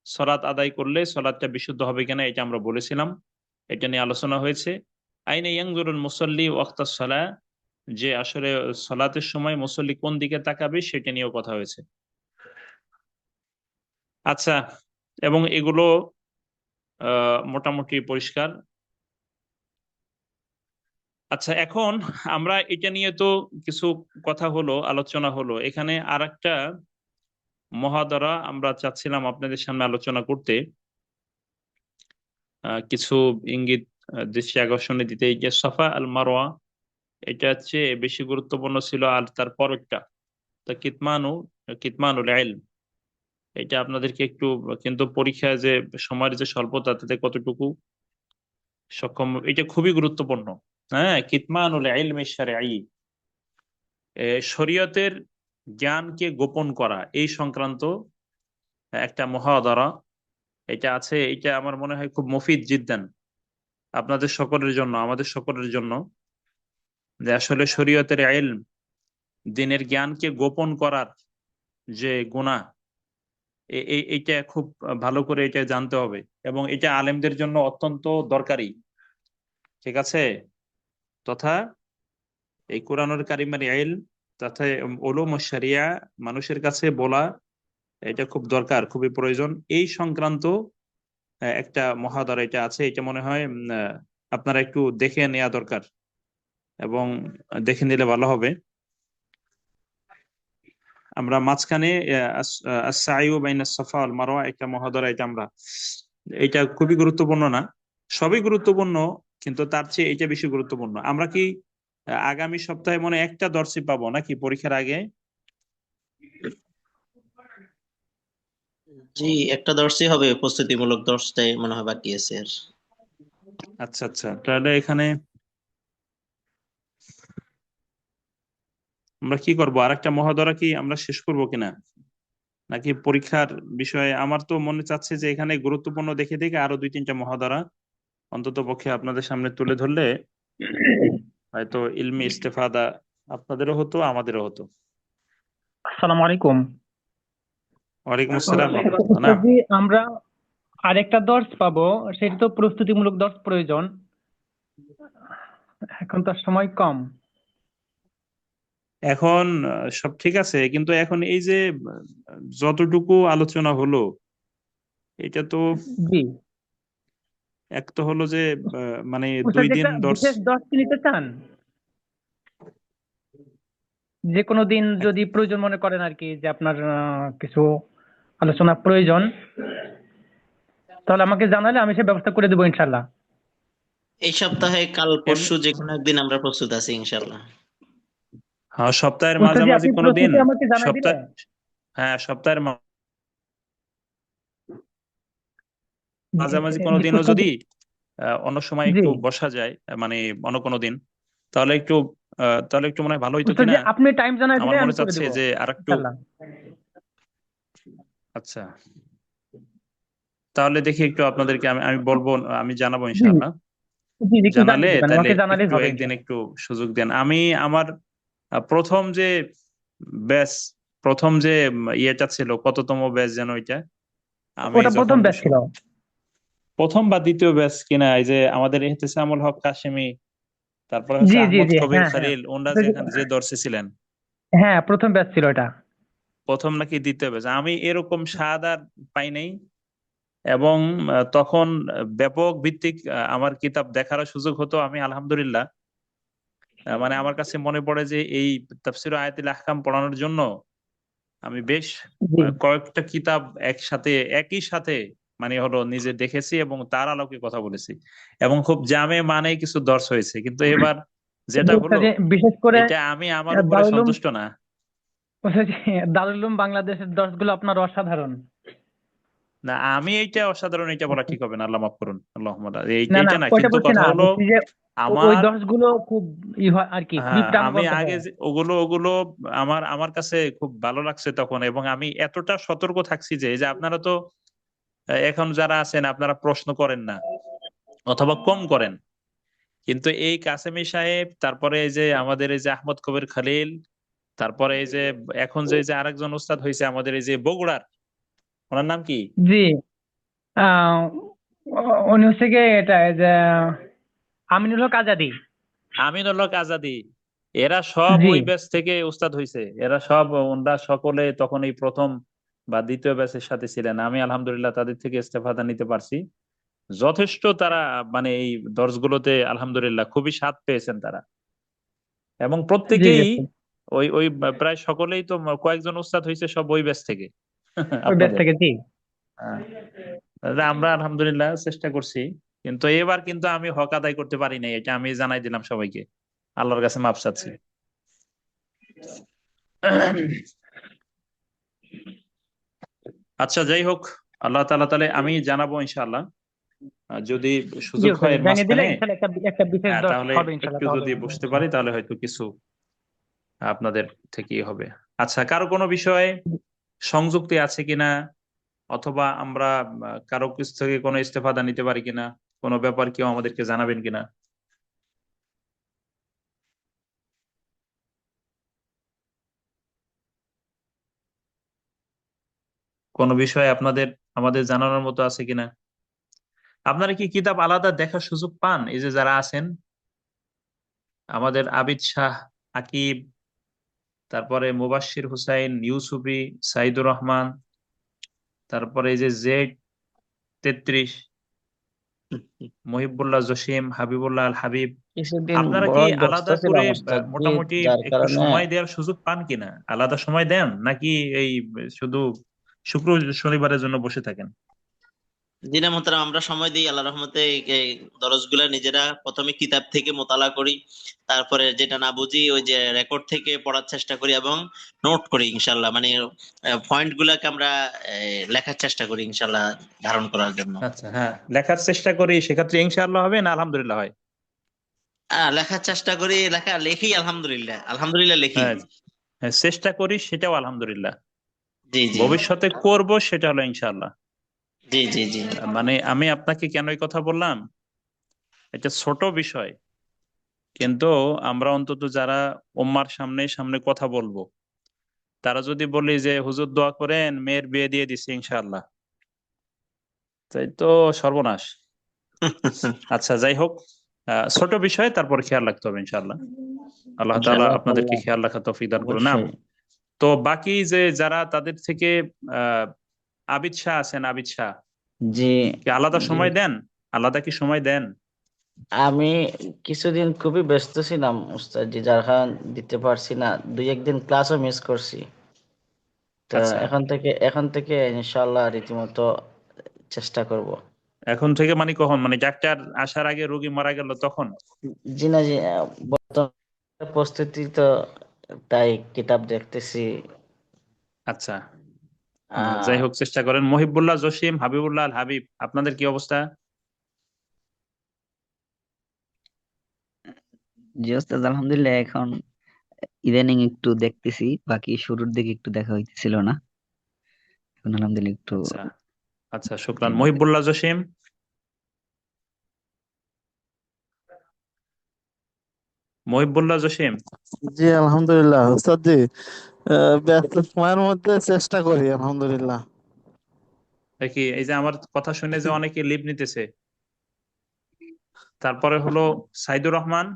সলাত আদায় করলে সলাতটা বিশুদ্ধ হবে কিনা এটা আমরা বলেছিলাম, এটা নিয়ে আলোচনা হয়েছে। আইনে ইয়ানজুরুল মুসাল্লি ওয়াক্তাস সালাহ, যে আসলে সলাতের সময় মুসল্লি কোন দিকে তাকাবে সেটা নিয়েও কথা হয়েছে। আচ্ছা, এবং এগুলো মোটামুটি পরিষ্কার। আচ্ছা, এখন আমরা এটা নিয়ে তো কিছু কথা হলো, আলোচনা হলো, এখানে আর একটা মহাদারা আমরা চাচ্ছিলাম আপনাদের সামনে আলোচনা করতে, কিছু ইঙ্গিত দৃষ্টি আকর্ষণে দিতে। এই যে সাফা আল মারওয়া, এটা হচ্ছে বেশি গুরুত্বপূর্ণ ছিল, আর তার পরেরটা তা কিতমানুল ইলম, এটা আপনাদেরকে একটু, কিন্তু পরীক্ষায় যে সময়ের যে স্বল্পতা, তাতে কতটুকু সক্ষম, এটা খুবই গুরুত্বপূর্ণ। হ্যাঁ, কিতমানুল ইলমি শারঈ, শরীয়তের জ্ঞানকে গোপন করা, এই সংক্রান্ত একটা মহাদারা এটা আছে। এটা আমার মনে হয় খুব মুফিদ জিদ্দান আপনাদের সকলের জন্য, আমাদের সকলের জন্য, যে আসলে শরীয়তের ইলম, দিনের জ্ঞানকে গোপন করার যে গুনাহ, এইটা খুব ভালো করে এটা জানতে হবে, এবং এটা আলেমদের জন্য অত্যন্ত দরকারি। ঠিক আছে, তথা এই কোরআনুল কারিমের ইলম তথা উলুম শরিয়া মানুষের কাছে বলা, এটা খুব দরকার, খুবই প্রয়োজন। এই সংক্রান্ত একটা মহাদারা এটা আছে, এটা মনে হয় আপনারা একটু দেখে নেওয়া দরকার, এবং দেখে নিলে ভালো হবে। আমরা মাঝখানে আস-সাইয়ু বাইনাস সাফা ওয়াল মারওয়া একটা মহাদারা, এটা আমরা, এটা খুবই গুরুত্বপূর্ণ না, সবই গুরুত্বপূর্ণ, কিন্তু তার চেয়ে এটা বেশি গুরুত্বপূর্ণ। আমরা কি আগামী সপ্তাহে মনে হয় একটা দর্শই পাবো নাকি পরীক্ষার আগে? জি, একটা দর্শই হবে, প্রস্তুতিমূলক দর্শটাই মনে হয় বাকি আছে আর। আচ্ছা আচ্ছা, তাহলে এখানে আমরা কি করব, আরেকটা মহাদরা কি আমরা শেষ করব কিনা, নাকি পরীক্ষার বিষয়ে? আমার তো মনে চাচ্ছে যে এখানে গুরুত্বপূর্ণ দেখে দেখে আরো দুই তিনটা মহাদরা অন্তত পক্ষে আপনাদের সামনে তুলে ধরলে হয়তো ইলমি ইস্তেফাদা আপনাদেরও হতো, আমাদেরও হতো। আসসালামু আলাইকুম। ওয়ালাইকুম আসসালাম রহমতুল্লাহ। না, জি, আমরা আরেকটা দর্স পাবো, সেটা তো প্রস্তুতিমূলক দর্স প্রয়োজন, এখন তো সময় কম। এখন সব ঠিক আছে, কিন্তু এখন এই যে যতটুকু আলোচনা হলো, এটা তো জি, এক তো হলো যে মানে ওস্তাদ 2 দিন একটা দর্শ। বিশেষ দর্স কি নিতে চান? যে কোনো দিন যদি প্রয়োজন মনে করেন আর কি, যে আপনার কিছু আলোচনা প্রয়োজন, তাহলে আমাকে জানালে আমি সে ব্যবস্থা করে দেবো ইনশাল্লাহ। এই সপ্তাহে কাল এমনি পরশু যে কোনো একদিন আমরা প্রস্তুত আছি ইনশাল্লাহ। হ্যাঁ, সপ্তাহের উস্তাদ জি, মাঝামাঝি আপনি কোনো দিন, প্রস্তুতি আমাকে জানাই সপ্তাহ, দিলে। হ্যাঁ সপ্তাহের জি মাঝামাঝি কোনো জি, দিনও উস্তাদ যদি অন্য সময় জি, একটু বসা যায়, মানে অন্য কোনো দিন, তাহলে একটু তাহলে একটু মনে হয় ভালো হইতো উস্তাদ জি, কিনা। আপনি টাইম জানাই আমার দিলে আমি মনে করে চাচ্ছে দিব যে আরেকটু, ইনশাআল্লাহ। আচ্ছা তাহলে দেখি একটু আপনাদেরকে আমি আমি বলবো, আমি জানাবো জি ইনশাআল্লাহ। জি জি, একটু জানালে জানিয়ে দিবেন, তাহলে আমাকে জানালেই একটু হবে একদিন ইনশাআল্লাহ। একটু সুযোগ দেন। আমি আমার প্রথম যে ব্যাচ, প্রথম যে ইয়েটা ছিল, কততম ব্যাচ যেন ওইটা, আমি ওটা প্রথম যখন ব্যাচ ছিল। প্রথম বা দ্বিতীয় ব্যাচ কিনা, এই যে আমাদের ইহতেসামুল হক কাশেমি, তারপরে হচ্ছে জি জি আহমদ জি, কবির হ্যাঁ হ্যাঁ। খালিল, ওনারা ওটা যে যে- যে দর্শে ছিলেন, হ্যাঁ, প্রথম ব্যাচ ছিল এটা। প্রথম নাকি দ্বিতীয় ব্যাচ, আমি এরকম শাহাদাত পাই নাই। এবং তখন ব্যাপক ভিত্তিক আমার কিতাব দেখার সুযোগ হতো। আমি আলহামদুলিল্লাহ, মানে আমার কাছে মনে পড়ে যে এই তাফসীর আয়াতুল আহকাম পড়ানোর জন্য আমি বেশ জি কয়েকটা কিতাব একসাথে একই সাথে মানে হলো নিজে দেখেছি এবং তার আলোকে কথা বলেছি, এবং খুব জামে মানে কিছু দর্শ হয়েছে। কিন্তু এবার যেটা উস্তাদ হলো, জি, বিশেষ করে এটা আমি আমার উপরে দারুল উলুম, সন্তুষ্ট না। উস্তাদ জি, দারুল উলুম বাংলাদেশের দর্শগুলো আপনার অসাধারণ। না, আমি এইটা অসাধারণ এটা বলা ঠিক হবে না, আল্লাহ মাফ করুন, আল্লাহ এইটা না না, এইটা না, ওইটা কিন্তু বলছি কথা না, হলো বলছি যে ওই আমার, দর্শগুলো খুব হয় আর কি, খুবই হ্যাঁ আমি প্রাণবন্ত আগে হয়। ওগুলো ওগুলো আমার আমার কাছে খুব ভালো লাগছে তখন, এবং আমি এতটা সতর্ক থাকছি যে এই যে আপনারা তো এখন যারা আছেন আপনারা প্রশ্ন করেন না অথবা কম করেন, কিন্তু এই কাসেমি সাহেব, তারপরে এই যে আমাদের এই যে আহমদ কবির খালিল, তারপরে এই যে এখন যে যে আরেকজন উস্তাদ হয়েছে আমাদের এই যে বগুড়ার, ওনার নাম কি, জি, আহ, উনি হচ্ছে গিয়ে এটা এই যে আমিনুল হক আজাদি। আমিনুল হক আজাদি, এরা সব জি ওই ব্যাচ থেকে উস্তাদ হয়েছে। এরা সব, ওনারা সকলে তখন এই প্রথম বা দ্বিতীয় ব্যাচের সাথে ছিলেন। আমি আলহামদুলিল্লাহ তাদের থেকে ইস্তেফাদা নিতে পারছি যথেষ্ট। তারা মানে এই দর্শগুলোতে আলহামদুলিল্লাহ খুবই স্বাদ পেয়েছেন তারা, এবং জি জি, প্রত্যেকেই ওই ওই প্রায় সকলেই তো, কয়েকজন উস্তাদ হয়েছে সব ওই ব্যাচ থেকে ওই ব্যাচ আপনাদের। থেকে। জি হ্যাঁ, তাহলে আমরা আলহামদুলিল্লাহ চেষ্টা করছি, কিন্তু এবার কিন্তু আমি হক আদায় করতে পারি নাই, এটা আমি জানাই দিলাম সবাইকে, আল্লাহর কাছে মাফ চাচ্ছি। আচ্ছা যাই হোক, আল্লাহ তাআলা, তাহলে আমি জানাবো ইনশাআল্লাহ, যদি জি, সুযোগ ওস্তাদ হয় জি, এর জানিয়ে দিলে মাঝখানে। ইনশাল্লাহ একটা একটা বিশেষ হ্যাঁ দর্শ তাহলে হবে একটু ইনশাল্লাহ, তাহলে যদি বসতে পারি তাহলে হয়তো কিছু আপনাদের থেকেই হবে। আচ্ছা, কারো কোনো বিষয়ে সংযুক্তি আছে কিনা, অথবা আমরা কারো কাছ থেকে কোনো ইস্তেফাদা নিতে পারি কিনা, কোনো ব্যাপার কেউ আমাদেরকে জানাবেন কিনা, কোনো বিষয়ে আপনাদের আমাদের জানানোর মতো আছে কিনা। আপনারা কি কিতাব আলাদা দেখার সুযোগ পান? এই যে যারা আছেন, আমাদের আবিদ শাহ, আকিব, তারপরে মুবাশশির হুসাইন, ইউসুফি, সাইদুর রহমান, তারপরে এই যে জেড 33, মহিবুল্লাহ জসিম, হাবিবুল্লাহ আল হাবিব, কিছুদিন আপনারা কি বড় ব্যস্ত আলাদা করে ছিলাম ওস্তাদ জি, মোটামুটি যার একটু কারণে। সময় দেওয়ার সুযোগ পান কিনা? আলাদা সময় দেন নাকি এই শুধু শুক্র শনিবারের জন্য বসে থাকেন? দিনে মোহতারাম আমরা সময় দিই আল্লাহ রহমতে। এই দরজগুলা নিজেরা প্রথমে কিতাব থেকে মোতালা করি, তারপরে যেটা না বুঝি ওই যে রেকর্ড থেকে পড়ার চেষ্টা করি এবং নোট করি ইনশাল্লাহ। মানে পয়েন্ট গুলাকে আমরা লেখার চেষ্টা করি ইনশাল্লাহ ধারণ করার জন্য। আচ্ছা, হ্যাঁ লেখার চেষ্টা করি, সেক্ষেত্রে ইনশাআল্লাহ হবে না আলহামদুলিল্লাহ হয়? লেখার চেষ্টা করি, লেখি আলহামদুলিল্লাহ, আলহামদুলিল্লাহ লেখি। হ্যাঁ, হ্যাঁ, চেষ্টা করি সেটাও আলহামদুলিল্লাহ, জি জি ভবিষ্যতে করব সেটা হলো ইনশাআল্লাহ। জি জি জি মানে আমি আপনাকে কেন এই কথা বললাম, এটা ছোট বিষয়, কিন্তু আমরা অন্তত যারা উম্মার সামনে সামনে কথা বলবো, তারা যদি বলি যে হুজুর দোয়া করেন মেয়ের বিয়ে দিয়ে দিছি ইনশাআল্লাহ, তাই তো সর্বনাশ। আচ্ছা যাই হোক, ছোট বিষয়, তারপর খেয়াল রাখতে হবে ইনশাআল্লাহ। আল্লাহ তাআলা আপনাদেরকে জাযাকাল্লাহ। খেয়াল রাখা তৌফিক দান করুন। নাম, অবশ্যই। তো বাকি যে যারা তাদের থেকে আহ আবিদ শাহ আছেন, আবিদ শাহ জি কি আলাদা জি, সময় দেন? আলাদা কি সময় দেন? আমি কিছুদিন খুবই ব্যস্ত ছিলাম উস্তাদ জি, যার কারণ দিতে পারছি না, দুই একদিন ক্লাসও মিস করছি। তো আচ্ছা, এখন থেকে ইনশাআল্লাহ রীতিমতো চেষ্টা করব। এখন থেকে মানে কখন, মানে ডাক্তার আসার আগে রোগী মারা গেল তখন? জি না জি, বর্তমান প্রস্তুতি তো তাই কিতাব দেখতেছি। আচ্ছা, যাই আহ হোক চেষ্টা করেন। মহিবুল্লাহ জসিম, হাবিবুল্লাহ আল হাবিব, আপনাদের কি অবস্থা? জি ওস্তাদ, আলহামদুলিল্লাহ এখন ইদানিং একটু দেখতেছি, বাকি শুরুর দিকে একটু দেখা হইতেছিল না। এখন আলহামদুলিল্লাহ একটু। আচ্ছা আচ্ছা, জি শুক্রান। মহিবুল্লাহ জসিম, মহিবুল্লাহ জসিম। জি আলহামদুলিল্লাহ উস্তাদ জি। ব্যস্ত সময়ের মধ্যে চেষ্টা করি আলহামদুলিল্লাহ। দেখি এই যে আমার কথা শুনে যে অনেকে লিভ নিতেছে। তারপরে হলো সাইদুর রহমান।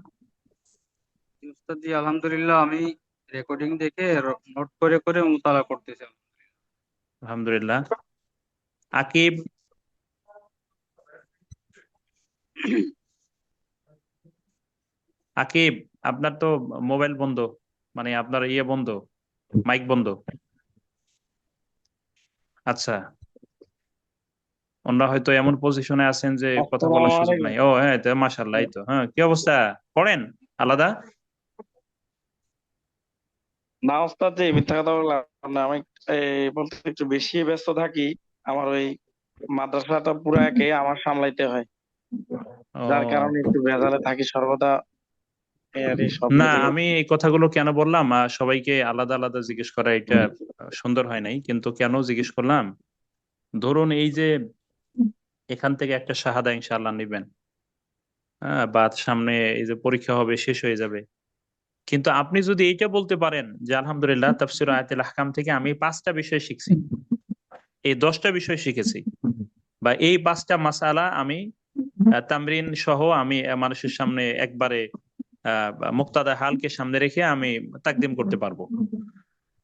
উস্তাদ জি আলহামদুলিল্লাহ, আমি রেকর্ডিং দেখে নোট করে করে মুতালা করতেছি। আলহামদুলিল্লাহ। আকিব। আকিব, আপনার তো মোবাইল বন্ধ, মানে আপনার ইয়ে বন্ধ, মাইক বন্ধ। আচ্ছা, ওনারা হয়তো এমন পজিশনে আছেন যে কথা আসসালামু বলার সুযোগ আলাইকুম। নাই। ও হ্যাঁ, তো মাশাআল্লাহ। এই তো, হ্যাঁ, কি অবস্থা? পড়েন আলাদা? না ওস্তাদ জি, মিথ্যা কথা বললাম না। আমি বলতে একটু বেশি ব্যস্ত থাকি। আমার ওই মাদ্রাসাটা পুরো একে আমার সামলাইতে হয়, যার কারণে ও একটু ভেজালে থাকি সর্বদা। এই আর কি সব না, মিলিয়ে। আমি এই কথাগুলো কেন বললাম, সবাইকে আলাদা আলাদা জিজ্ঞেস করা এটা সুন্দর হয় নাই, কিন্তু কেন জিজ্ঞেস করলাম, ধরুন এই যে এখান থেকে একটা শাহাদা ইনশাআল্লাহ নিবেন, হ্যাঁ, বা সামনে এই যে পরীক্ষা হবে, শেষ হয়ে যাবে, কিন্তু আপনি যদি এইটা বলতে পারেন যে আলহামদুলিল্লাহ তাফসীর আয়াতুল আহকাম থেকে আমি 5টা বিষয় শিখছি, এই 10টা বিষয় শিখেছি, বা এই 5টা মাসালা আমি তামরিন সহ আমি মানুষের সামনে একবারে মুক্তাদা হালকে সামনে রেখে আমি তাকদিম করতে পারবো।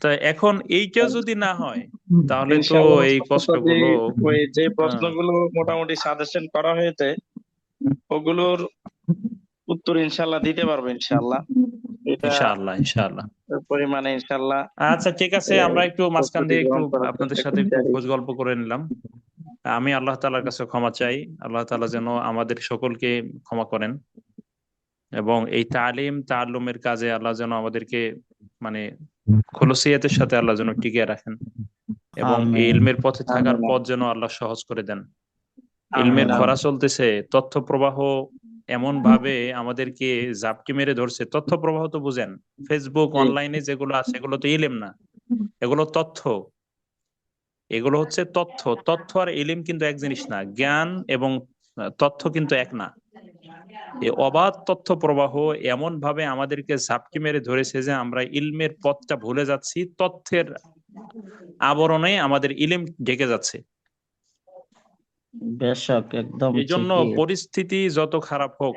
তা এখন এইটা যদি না হয়, তাহলে তো ইনশাআল্লাহ এই ওস্তাদ জি, কষ্টগুলো। ওই যে হ্যাঁ, প্রশ্নগুলো মোটামুটি সাজেশন করা হয়েছে, ওগুলোর উত্তর ইনশাআল্লাহ দিতে পারবো ইনশাআল্লাহ। এটা ইনশাআল্লাহ ইনশাআল্লাহ। পরিমাণে ইনশাআল্লাহ আচ্ছা ঠিক আছে, আমরা একটু মাঝখান প্রস্তুতি দিয়ে একটু গ্রহণ করার আপনাদের চেষ্টা সাথে করছি একটু আর কি। খোঁজ গল্প করে নিলাম। আমি আল্লাহ তাআলার কাছে ক্ষমা চাই, আল্লাহ তাআলা যেন আমাদের সকলকে ক্ষমা করেন, এবং এই তালিম তাআল্লুমের কাজে আল্লাহ যেন আমাদেরকে মানে খুলুসিয়াতের সাথে আল্লাহ যেন টিকিয়ে রাখেন, এবং এই আমিন। ইলমের পথে থাকার আমিন পথ যেন আল্লাহ সহজ করে দেন। আমিন ইলমের খরা আমিন। চলতেছে, তথ্য প্রবাহ এমন ভাবে আমাদেরকে জাপটি মেরে ধরছে। তথ্য প্রবাহ তো বুঝেন, ফেসবুক জি অনলাইনে যেগুলো আছে এগুলো তো ইলম না, এগুলো তথ্য। এগুলো হচ্ছে তথ্য। তথ্য আর ইলিম কিন্তু এক জিনিস না, জ্ঞান এবং তথ্য কিন্তু এক না। এই অবাধ তথ্য প্রবাহ এমন ভাবে আমাদেরকে ঝাপটি মেরে ধরেছে যে আমরা ইলমের পথটা ভুলে যাচ্ছি, তথ্যের আবরণে আমাদের ইলিম ঢেকে যাচ্ছে। বেশক একদম এই জন্য ঠিকই। পরিস্থিতি যত খারাপ হোক,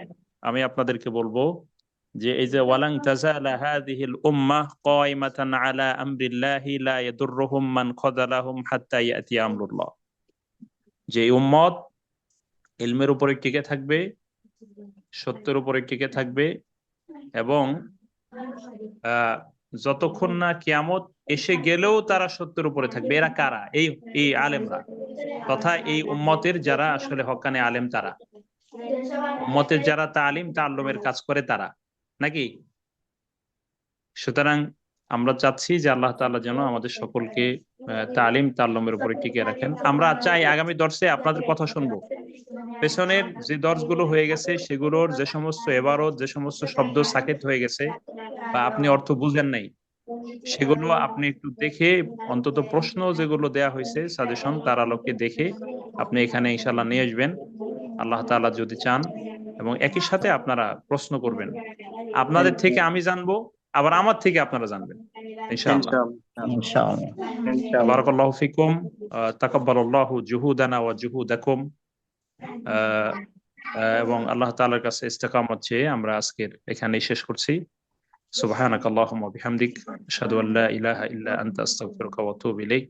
আমি আপনাদেরকে বলবো যে এই যে ওয়ালাং তাজালা হাযিহিল উম্মাহ কায়মাতান আলা আমরিল্লাহি লা ইয়াদুররুহুম মান খাযালাহুম হাত্তা ইয়াতি আমরুল্লাহ, যে এই উম্মত ইলমের উপরে টিকে থাকবে, সত্যের উপরে টিকে থাকবে, এবং আহ যতক্ষণ না কিয়ামত এসে গেলেও তারা সত্যের উপরে থাকবে। এরা কারা? এই এই আলেমরা, তথা এই উম্মতের যারা আসলে হক্কানি আলেম, তারা উম্মতের যারা তালিম তাআল্লুমের কাজ করে তারা, নাকি? সুতরাং আমরা চাচ্ছি যে আল্লাহ তাআলা যেন আমাদের সকলকে তালিম তাআল্লুমের উপরে টিকিয়ে রাখেন। আমরা চাই আগামী দর্শে আপনাদের কথা শুনবো। পেছনের যে দর্শগুলো হয়ে গেছে সেগুলোর যে সমস্ত এবারত, যে সমস্ত শব্দ সাকেত হয়ে গেছে বা আপনি অর্থ বুঝেন নাই, সেগুলো আপনি একটু দেখে, অন্তত প্রশ্ন যেগুলো দেয়া হয়েছে সাজেশন, তার আলোকে দেখে আপনি এখানে ইনশাল্লাহ নিয়ে আসবেন, আল্লাহ তাআলা যদি চান, এবং একই সাথে আপনারা প্রশ্ন করবেন। আপনাদের থেকে আমি জানবো, আবার আমার থেকে আপনারা জানবেন ইনশাআল্লাহ। ইনশাআল্লাহ ইনশাআল্লাহ। ইনশাআল্লাহ। বারাকাল্লাহু ফিকুম, তাকাব্বালাল্লাহু জুহুদানা ওয়া জুহুদাকুম। আহ, এবং আল্লাহ তাআলার কাছে ইস্তেকামত চেয়ে আমরা আজকের এখানেই শেষ করছি। সুবহানাকাল্লাহুম্মা বিহামদিক, আশহাদু আল্লা ইলাহা ইল্লা আনতা আস্তাগফিরুকা ওয়া আতুবু ইলাইক।